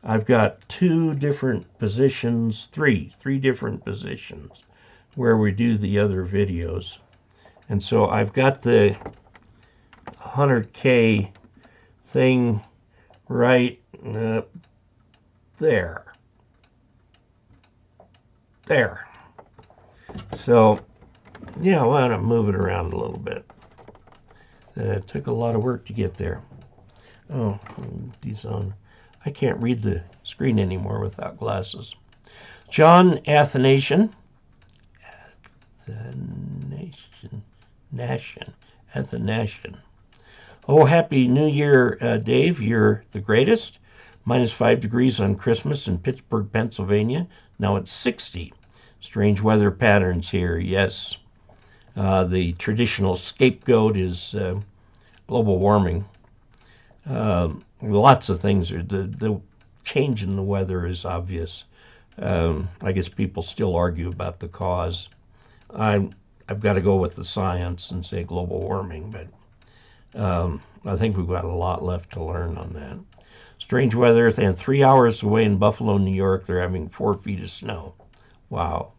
I've got two different positions, three different positions where we do the other videos. And so I've got the 100K thing right there. There. So, yeah, why don't I move it around a little bit? It took a lot of work to get there. Oh, these on. I can't read the screen anymore without glasses. John Athanasian. Athanasian. Oh, Happy New Year, Dave. You're the greatest. -5 degrees on Christmas in Pittsburgh, Pennsylvania. Now it's 60. Strange weather patterns here, yes. The traditional scapegoat is global warming. Lots of things are the change in the weather is obvious. I guess people still argue about the cause. I've got to go with the science and say global warming, but I think we've got a lot left to learn on that. Strange weather, and 3 hours away in Buffalo, New York, they're having 4 feet of snow. Wow.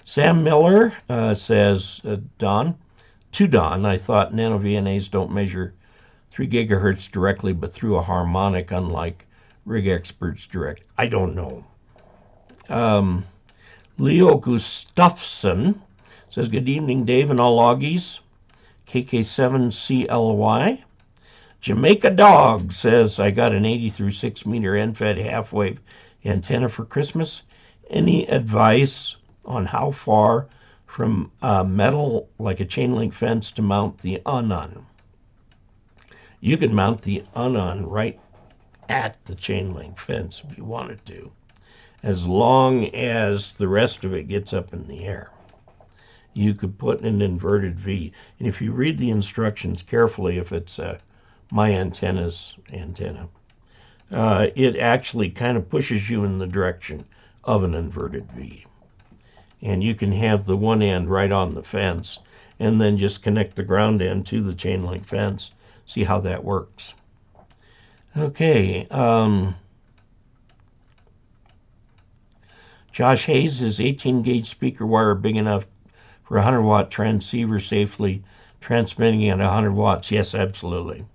Sam Miller says, Don, I thought nano-VNAs don't measure 3 gigahertz directly, but through a harmonic, unlike rig experts direct. I don't know. Leo Gustafsson says, good evening, Dave and all loggies. KK7CLY. Jamaica Dog says, I got an 80 through 6 meter end-fed half-wave antenna for Christmas. Any advice on how far from metal, like a chain link fence, to mount the Unon? You could mount the Unon right at the chain link fence if you wanted to, as long as the rest of it gets up in the air. You could put an inverted V. And if you read the instructions carefully, if it's my antenna's antenna, it actually kind of pushes you in the direction of an inverted V. And you can have the one end right on the fence and then just connect the ground end to the chain link fence. See how that works. Okay. Josh Hayes, is 18 gauge speaker wire big enough for a 100 watt transceiver safely transmitting at 100 watts? Yes, absolutely.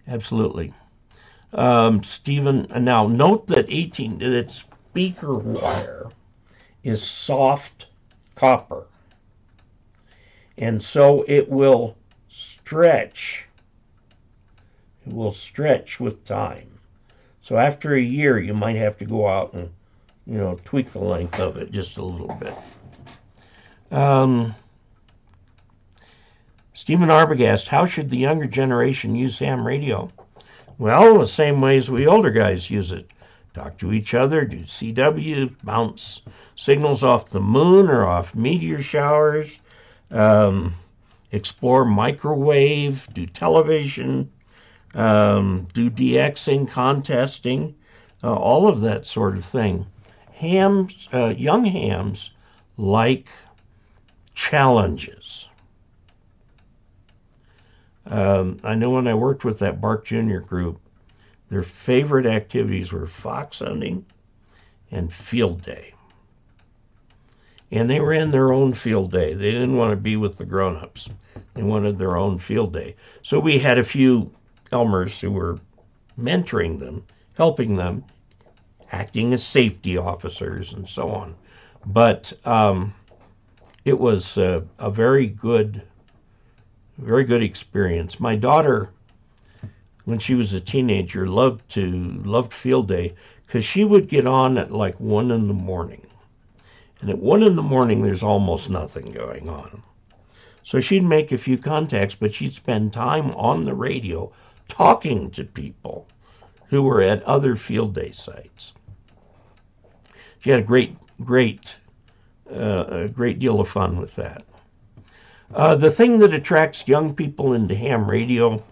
Absolutely. Stephen, now note that its speaker wire is soft copper. And so it will stretch. It will stretch with time. So after a year, you might have to go out and, tweak the length of it just a little bit. Stephen Arbogast, how should the younger generation use ham radio? Well, the same way as we older guys use it. Talk to each other, do CW, bounce signals off the moon or off meteor showers, explore microwave, do television, do DXing, contesting, all of that sort of thing. Hams, young hams like challenges. I know when I worked with that Bark Jr. group, their favorite activities were fox hunting and field day. And they ran their own field day. They didn't want to be with the grown-ups. They wanted their own field day. So we had a few Elmers who were mentoring them, helping them, acting as safety officers and so on. But it was a very good experience. My daughter, when she was a teenager, loved field day because she would get on at like 1 in the morning. And at 1 in the morning, there's almost nothing going on. So she'd make a few contacts, but she'd spend time on the radio talking to people who were at other field day sites. She had a great deal of fun with that. The thing that attracts young people into ham radio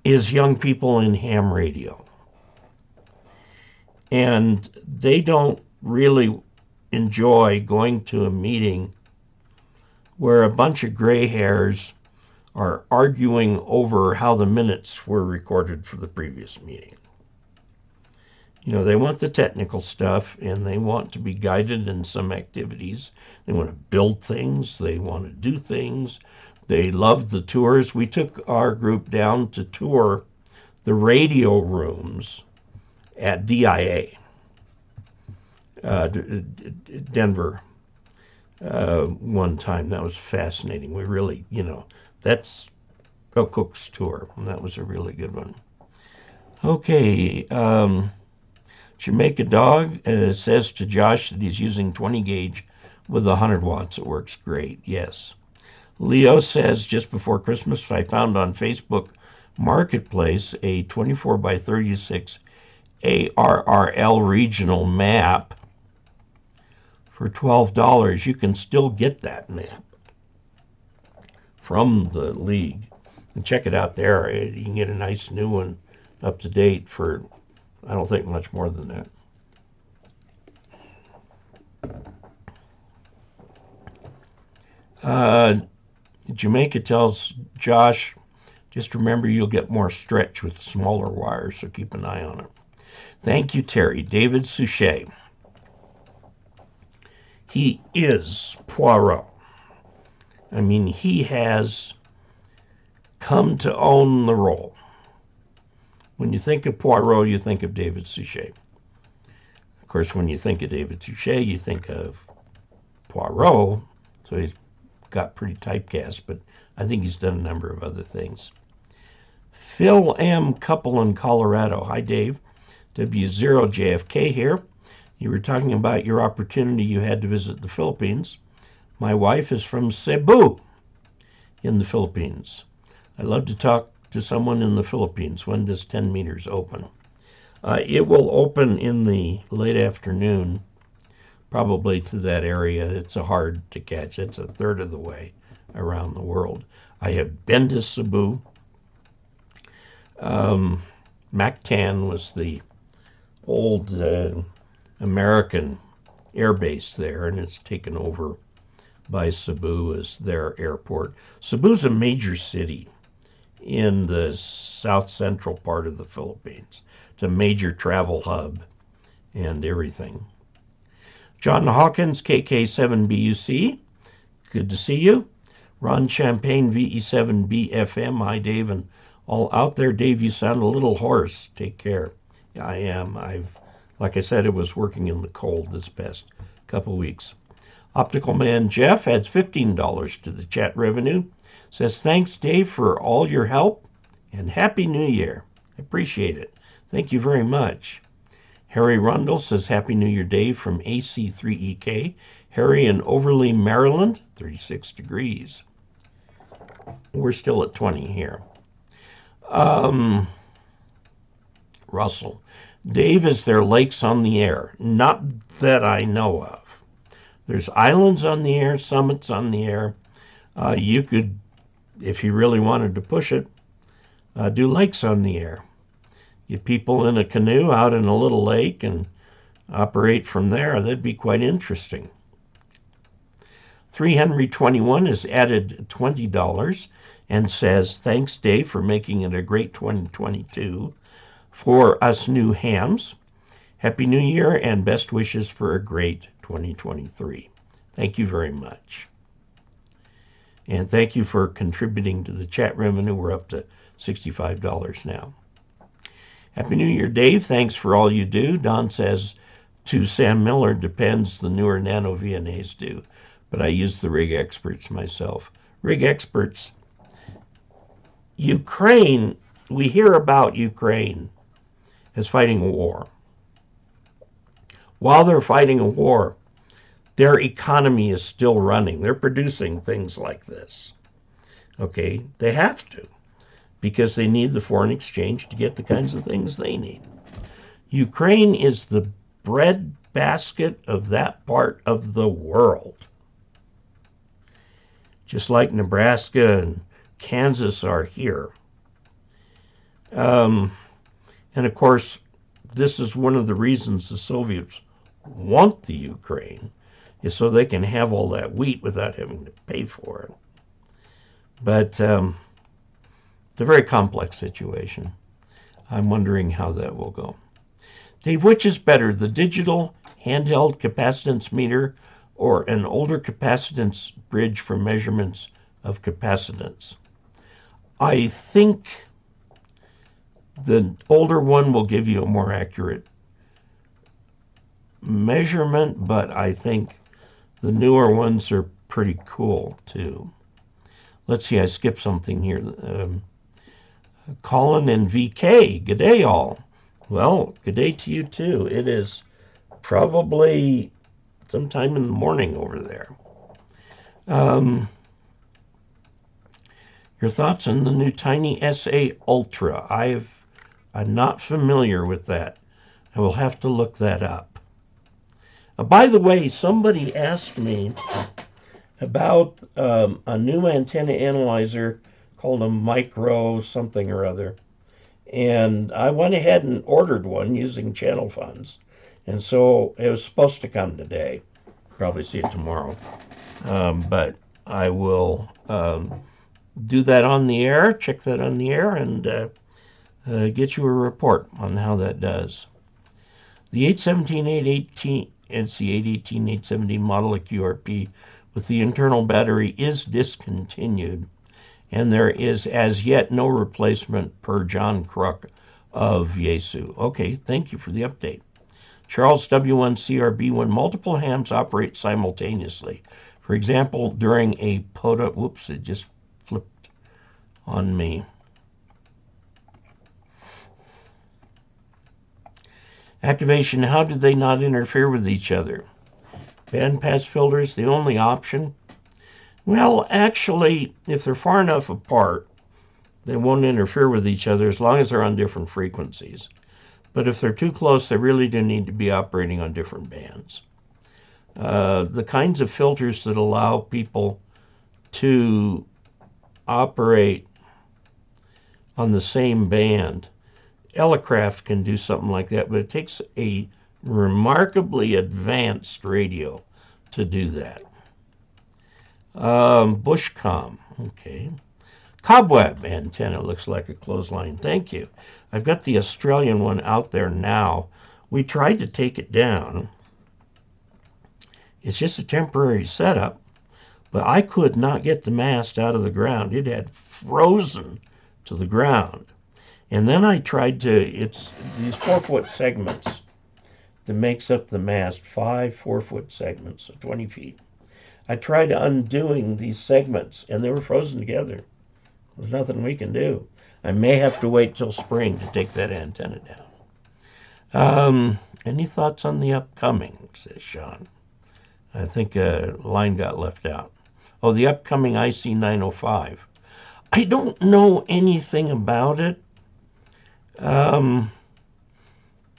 is young people in ham radio. And they don't really enjoy going to a meeting where a bunch of gray hairs are arguing over how the minutes were recorded for the previous meeting. You know, they want the technical stuff, and they want to be guided in some activities. They want to build things. They want to do things. They love the tours. We took our group down to tour the radio rooms at DIA, Denver, one time. That was fascinating. We really, you know, that's Bill Cook's tour, and that was a really good one. Okay, Jamaica Dog says to Josh that he's using 20 gauge with 100 watts. It works great, yes. Leo says, just before Christmas, I found on Facebook Marketplace a 24 by 36 ARRL regional map for $12. You can still get that map from the league. And check it out there. You can get a nice new one up to date for, I don't think, much more than that. Jamaica tells Josh, just remember you'll get more stretch with smaller wires, so keep an eye on it. Thank you, Terry. David Suchet. He is Poirot. I mean, he has come to own the role. When you think of Poirot, you think of David Suchet. Of course, when you think of David Suchet, you think of Poirot, so he's got pretty typecast, but I think he's done a number of other things. Phil M. Couple in Colorado. Hi, Dave. W0JFK here. You were talking about your opportunity you had to visit the Philippines. My wife is from Cebu in the Philippines. I love to talk to someone in the Philippines. When does 10 meters open? It will open in the late afternoon, probably to that area. It's hard to catch. It's a third of the way around the world. I have been to Cebu. Mactan was the old American air base there, and it's taken over by Cebu as their airport. Cebu's a major city in the south central part of the Philippines. It's a major travel hub and everything. John Hawkins, KK7BUC, good to see you. Ron Champagne, VE7BFM, hi Dave, and all out there. Dave, you sound a little hoarse. Take care. I am. Like I said, I was working in the cold this past couple weeks. Optical Man Jeff adds $15 to the chat revenue. Says, thanks, Dave, for all your help, and Happy New Year. I appreciate it. Thank you very much. Harry Rundle says, Happy New Year, Dave, from AC3EK. Harry in Overley, Maryland, 36 degrees. We're still at 20 here. Russell. Dave, is there lakes on the air? Not that I know of. There's islands on the air, summits on the air. You could, if you really wanted to push it, do lakes on the air. Get people in a canoe out in a little lake and operate from there. That'd be quite interesting. 3 Henry 21 has added $20 and says, thanks, Dave, for making it a great 2022 for us new hams. Happy New Year and best wishes for a great 2023. Thank you very much. And thank you for contributing to the chat revenue. We're up to $65 now. Happy New Year, Dave. Thanks for all you do. Don says, to Sam Miller, depends, the newer Nano VNAs do. But I use the Rig Experts myself. Rig Experts. Ukraine, we hear about Ukraine as fighting a war. while they're fighting a war, their economy is still running. They're producing things like this. Okay, they have to, because they need the foreign exchange to get the kinds of things they need. Ukraine is the bread basket of that part of the world. Just like Nebraska and Kansas are here. And of course, this is one of the reasons the Soviets want the Ukraine, is so they can have all that wheat without having to pay for it. But it's a very complex situation. I'm wondering how that will go. Dave, which is better, the digital handheld capacitance meter or an older capacitance bridge for measurements of capacitance? I think the older one will give you a more accurate measurement, but I think the newer ones are pretty cool too. Let's see, I skipped something here. Colin and VK, good day all. Well, good day to you too. It is probably sometime in the morning over there. Your thoughts on the new Tiny SA Ultra? I'm not familiar with that. I will have to look that up. By the way, somebody asked me about a new antenna analyzer called a micro something or other. And I went ahead and ordered one using channel funds. And so it was supposed to come today. Probably see it tomorrow. But I will do that on the air, check that on the air, and get you a report on how that does. The 817-818, it's the 818-817 model of QRP with the internal battery is discontinued, and there is as yet no replacement per John Kruk of Yaesu. Okay, thank you for the update. Charles W1CRB, when multiple hams operate simultaneously, for example, during a POTA, whoops, it just flipped on me. Activation, how do they not interfere with each other? Bandpass filters, the only option? Well, actually, if they're far enough apart, they won't interfere with each other as long as they're on different frequencies. But if they're too close, they really do need to be operating on different bands. The kinds of filters that allow people to operate on the same band, Elecraft can do something like that, but it takes a remarkably advanced radio to do that. Bushcom, okay. Cobweb antenna looks like a clothesline. Thank you. I've got the Australian one out there now. We tried to take it down. It's just a temporary setup, but I could not get the mast out of the ground. It had frozen to the ground. And then I tried to, it's these 4-foot segments that makes up the mast, 5 4-foot segments, so 20 feet. I tried undoing these segments, and they were frozen together. There's nothing we can do. I may have to wait till spring to take that antenna down. Any thoughts on the upcoming, says Sean. I think a line got left out. Oh, the upcoming IC905. I don't know anything about it. I'll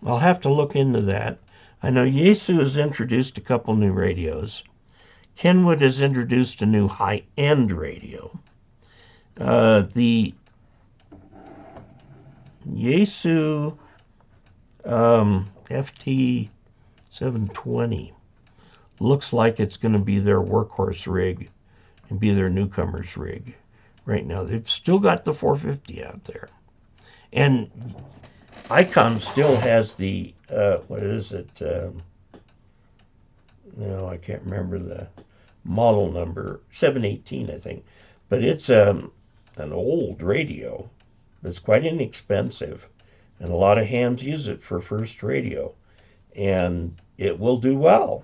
have to look into that. I know Yaesu has introduced a couple new radios. Kenwood has introduced a new high-end radio. The Yaesu FT720 looks like it's going to be their workhorse rig and be their newcomer's rig right now. They've still got the 450 out there. And Icon still has the, what is it? No, I can't remember the model number, 718, I think. But it's an old radio that's quite inexpensive, and a lot of hams use it for first radio. And it will do well.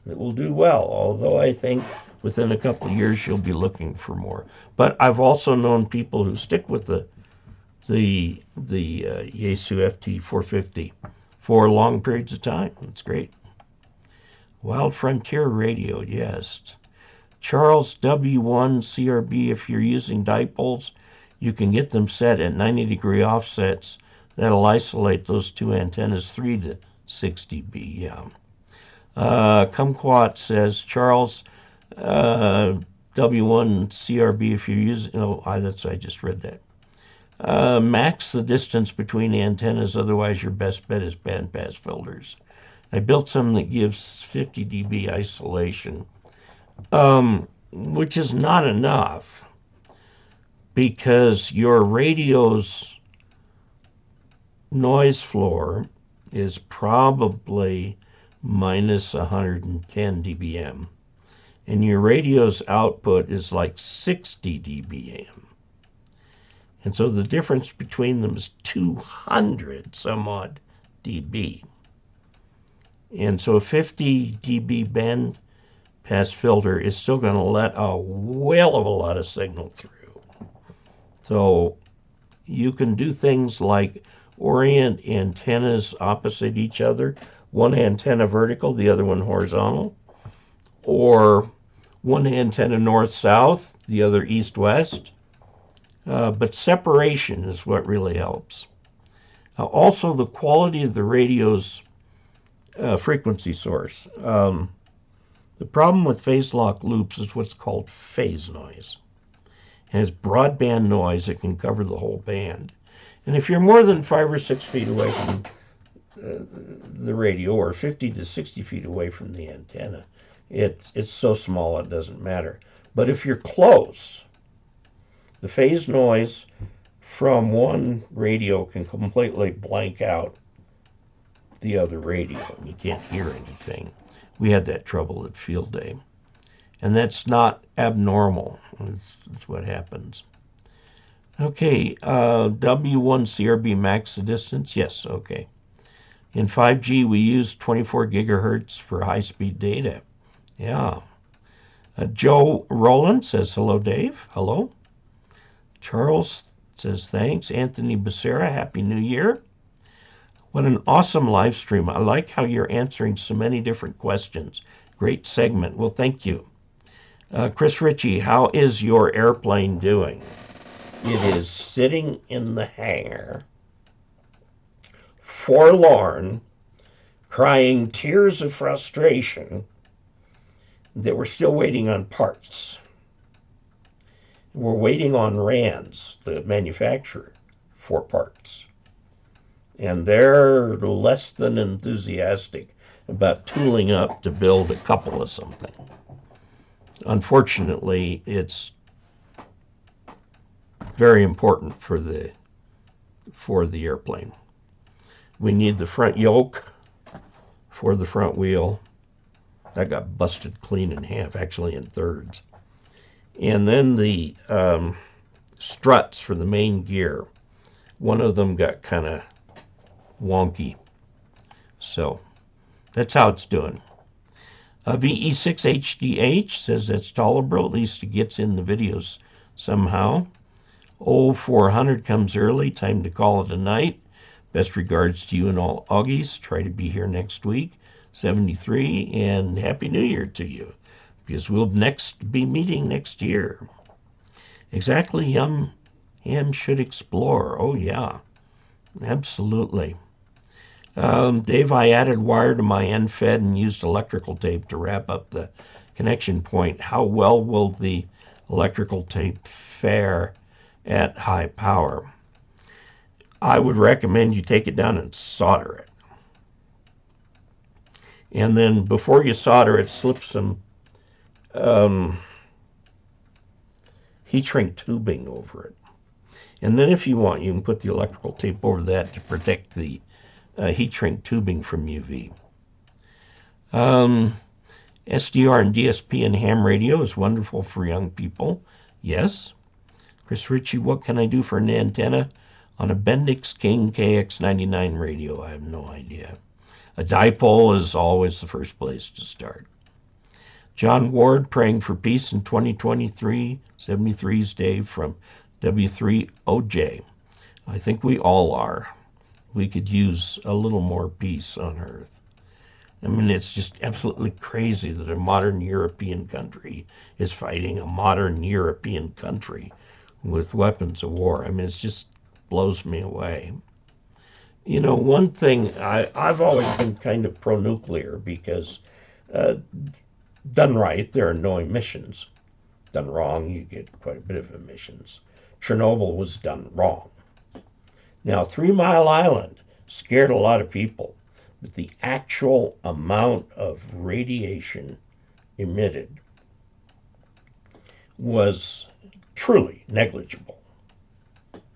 It will do well, although I think within a couple of years you'll be looking for more. But I've also known people who stick with the Yaesu FT450 for long periods of time. That's great. Wild Frontier Radio, yes. Charles W1 CRB, if you're using dipoles, you can get them set at 90-degree offsets. That'll isolate those two antennas 3 to 6 dB, yeah. Kumquat says, Charles, W1 CRB, if you're using, I just read that. Max the distance between the antennas, otherwise your best bet is bandpass filters. I built some that gives 50 dB isolation, which is not enough because your radio's noise floor is probably minus 110 dBm, and your radio's output is like 60 dBm. And so the difference between them is 200 some odd dB. And so a 50 dB band pass filter is still going to let a whale of a lot of signal through. So you can do things like orient antennas opposite each other, one antenna vertical, the other one horizontal, or one antenna north-south, the other east-west. But separation is what really helps. Also, the quality of the radio's frequency source. The problem with phase lock loops is what's called phase noise. It has broadband noise that can cover the whole band. And if you're more than 5 or 6 feet away from the radio, or 50 to 60 feet away from the antenna, it's so small it doesn't matter. But if you're close, the phase noise from one radio can completely blank out the other radio. You can't hear anything. We had that trouble at field day. And that's not abnormal. That's what happens. Okay, W1 CRB max the distance? Yes, okay. In 5G, we use 24 gigahertz for high-speed data. Yeah. Joe Rowland says, hello, Dave. Hello. Charles says, thanks. Anthony Becerra, Happy New Year. What an awesome live stream. I like how you're answering so many different questions. Great segment. Well, thank you. Chris Ritchie, how is your airplane doing? It is sitting in the hangar, forlorn, crying tears of frustration that we're still waiting on parts. We're waiting on RANds, the manufacturer, for parts. And they're less than enthusiastic about tooling up to build a couple of something. Unfortunately, it's very important for the airplane. We need the front yoke for the front wheel. That got busted clean in half, actually in thirds. And then the struts for the main gear. One of them got kind of wonky. So that's how it's doing. VE6HDH says that's tolerable, at least it gets in the videos somehow. 0400 comes early, time to call it a night. Best regards to you and all Augies. Try to be here next week. 73, and Happy New Year to you, because we'll be meeting next year. Exactly, Ham should explore. Oh yeah, absolutely. Dave, I added wire to my end fed and used electrical tape to wrap up the connection point. How well will the electrical tape fare at high power? I would recommend you take it down and solder it. And then before you solder it, slip some heat shrink tubing over it. And then if you want, you can put the electrical tape over that to protect the heat shrink tubing from UV. SDR and DSP and ham radio is wonderful for young people. Yes. Chris Ritchie, what can I do for an antenna on a Bendix King KX99 radio? I have no idea. A dipole is always the first place to start. John Ward, praying for peace in 2023. 73's Dave from W3OJ. I think we all are. we could use a little more peace on Earth. I mean, it's just absolutely crazy that a modern European country is fighting a modern European country with weapons of war. I mean, it just blows me away. You know, one thing, I've always been kind of pro-nuclear because uh, done right, there are no emissions. Done wrong, you get quite a bit of emissions. Chernobyl was done wrong. Now, 3 Mile Island scared a lot of people, but the actual amount of radiation emitted was truly negligible,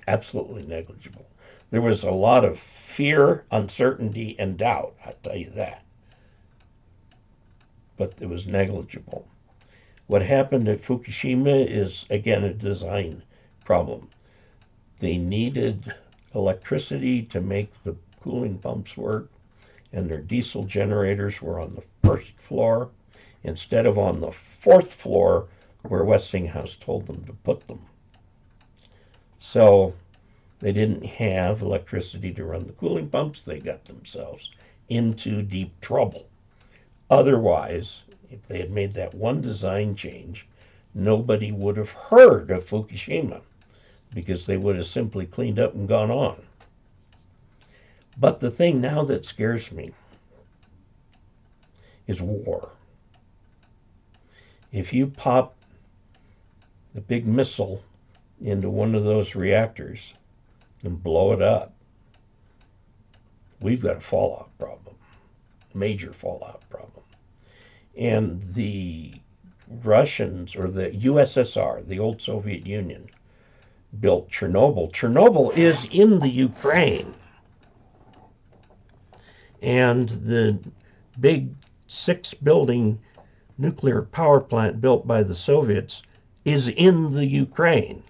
absolutely negligible. There was a lot of fear, uncertainty, and doubt, I'll tell you that, but it was negligible. What happened at Fukushima is, again, a design problem. They needed electricity to make the cooling pumps work, and their diesel generators were on the first floor instead of on the fourth floor where Westinghouse told them to put them. So they didn't have electricity to run the cooling pumps. They got themselves into deep trouble. Otherwise, if they had made that one design change, nobody would have heard of Fukushima because they would have simply cleaned up and gone on. But the thing now that scares me is war. If you pop a big missile into one of those reactors and blow it up, we've got a fallout problem, major fallout problem. And the Russians, or the USSR, the old Soviet Union, built Chernobyl. Chernobyl is in the Ukraine. And the big 6-building nuclear power plant built by the Soviets is in the Ukraine.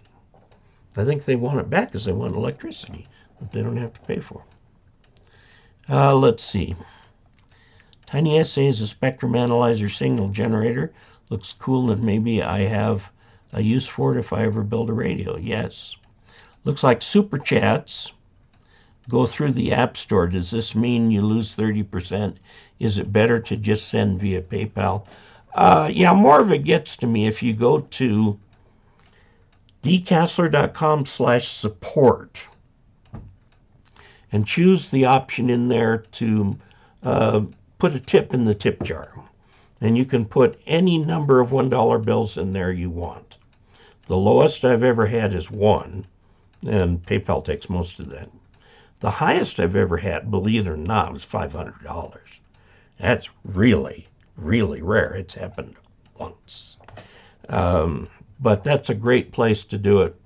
I think they want it back because they want electricity that they don't have to pay for. Let's see. Tiny SA is a spectrum analyzer signal generator. Looks cool, and maybe I have a use for it if I ever build a radio. Yes. Looks like super chats go through the App Store. Does this mean you lose 30%? Is it better to just send via PayPal? Yeah, more of it gets to me if you go to dcasler.com/support and choose the option in there to put a tip in the tip jar. And you can put any number of $1 bills in there you want. The lowest I've ever had is 1, and PayPal takes most of that. The highest I've ever had, believe it or not, was $500. That's really, really rare. It's happened once. But that's a great place to do it.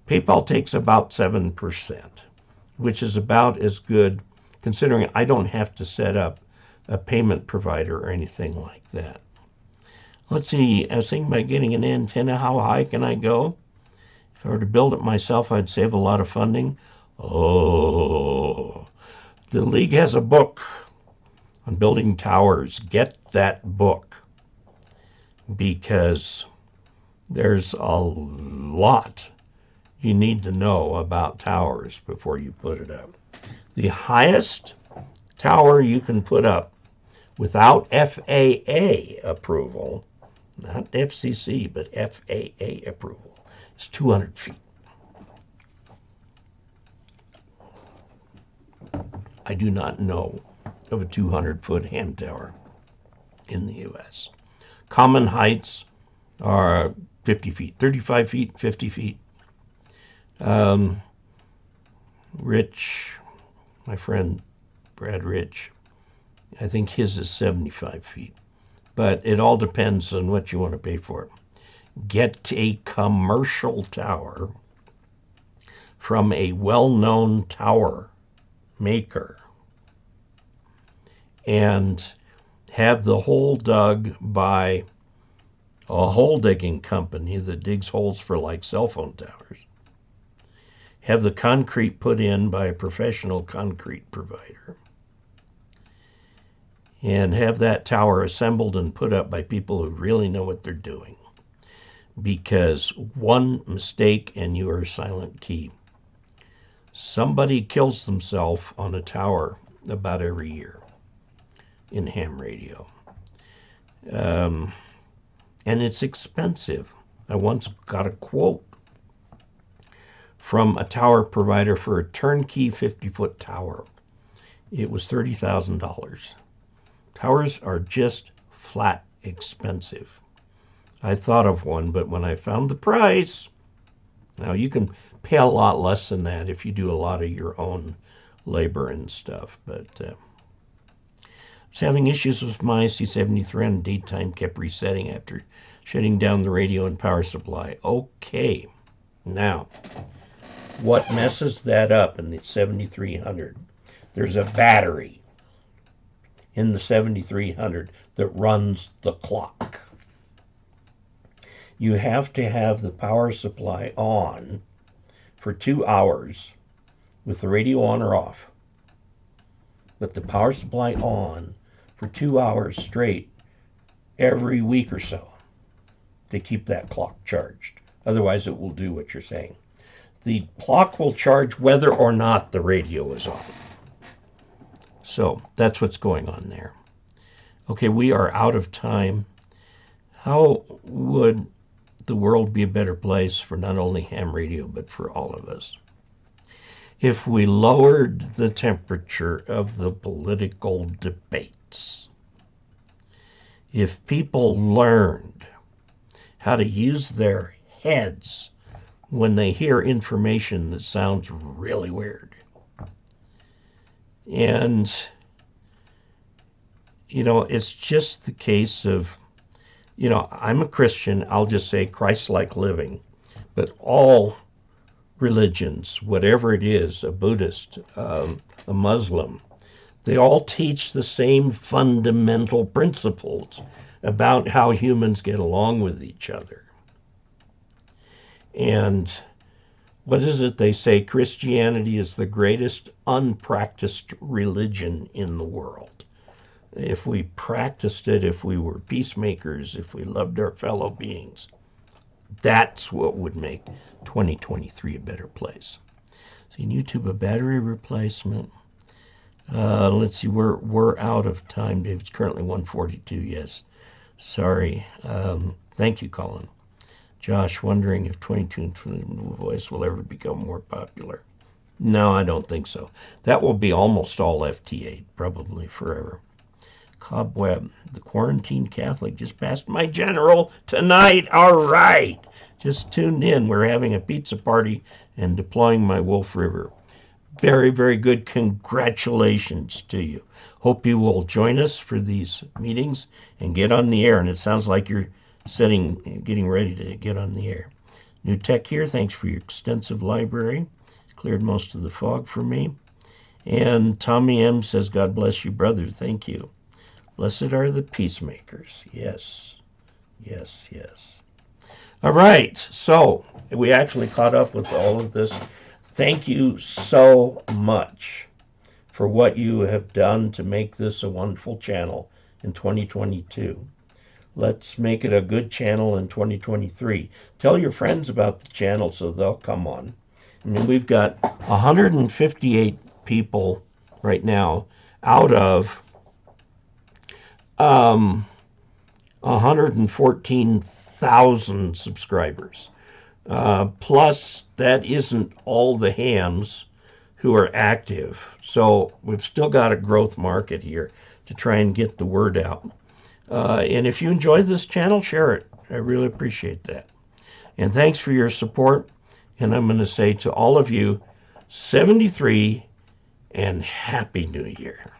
PayPal takes about 7%, which is about as good, considering I don't have to set up a payment provider or anything like that. Let's see, I was thinking about getting an antenna. How high can I go? If I were to build it myself, I'd save a lot of funding. Oh, the League has a book on building towers. Get that book, because there's a lot you need to know about towers before you put it up. The highest tower you can put up without FAA approval, not FCC, but FAA approval, is 200 feet. I do not know of a 200-foot ham tower in the U.S. Common heights are 50 feet, 35 feet, 50 feet. Rich, my friend Brad Rich, I think his is 75 feet. But it all depends on what you want to pay for it. Get a commercial tower from a well-known tower maker and have the hole dug by a hole digging company that digs holes for like cell phone towers. Have the concrete put in by a professional concrete provider. And have that tower assembled and put up by people who really know what they're doing. Because one mistake and you are a silent key. Somebody kills themselves on a tower about every year in ham radio. And it's expensive. I once got a quote from a tower provider for a turnkey 50-foot tower. It was $30,000. Towers are just flat expensive. I thought of one, but when I found the price, now you can pay a lot less than that if you do a lot of your own labor and stuff, but I was having issues with my C73 and daytime kept resetting after shutting down the radio and power supply. Okay, now, what messes that up in the 7300? There's a battery in the 7300 that runs the clock. You have to have the power supply on for 2 hours with the radio on or off, but the power supply on for 2 hours straight every week or so to keep that clock charged. Otherwise, it will do what you're saying. The clock will charge whether or not the radio is on. So that's what's going on there. Okay, we are out of time. How would the world be a better place for not only ham radio, but for all of us if we lowered the temperature of the political debates? If people learned how to use their heads when they hear information that sounds really weird. And, you know, it's just the case of, you know, I'm a Christian, I'll just say Christ-like living, but all religions, whatever it is, a Buddhist, a Muslim, they all teach the same fundamental principles about how humans get along with each other. And what is it they say? Christianity is the greatest unpracticed religion in the world. If we practiced it, if we were peacemakers, if we loved our fellow beings, that's what would make 2023 a better place. See, YouTube, a battery replacement. Let's see, we're out of time, Dave. It's currently 1:42. Yes, sorry. Thank you, Colin. Josh, wondering if 22 and 20 voice will ever become more popular. No, I don't think so. That will be almost all FT8, probably forever. Cobweb, the quarantine Catholic just passed my general tonight. All right. Just tuned in. We're having a pizza party and deploying my Wolf River. Very, very good. Congratulations to you. Hope you will join us for these meetings and get on the air. And it sounds like you're getting ready to get on the air. New Tech here. Thanks for your extensive library. Cleared most of the fog for me. And Tommy M says, God bless you, brother. Thank you. Blessed are the peacemakers. Yes, yes, yes. All right, so we actually caught up with all of this. Thank you so much for what you have done to make this a wonderful channel in 2022. Let's make it a good channel in 2023. Tell your friends about the channel so they'll come on. I mean, we've got 158 people right now out of 114,000 subscribers. Plus, that isn't all the hams who are active. So we've still got a growth market here to try and get the word out. And if you enjoy this channel, share it. I really appreciate that. And thanks for your support. And I'm going to say to all of you, 73 and Happy New Year.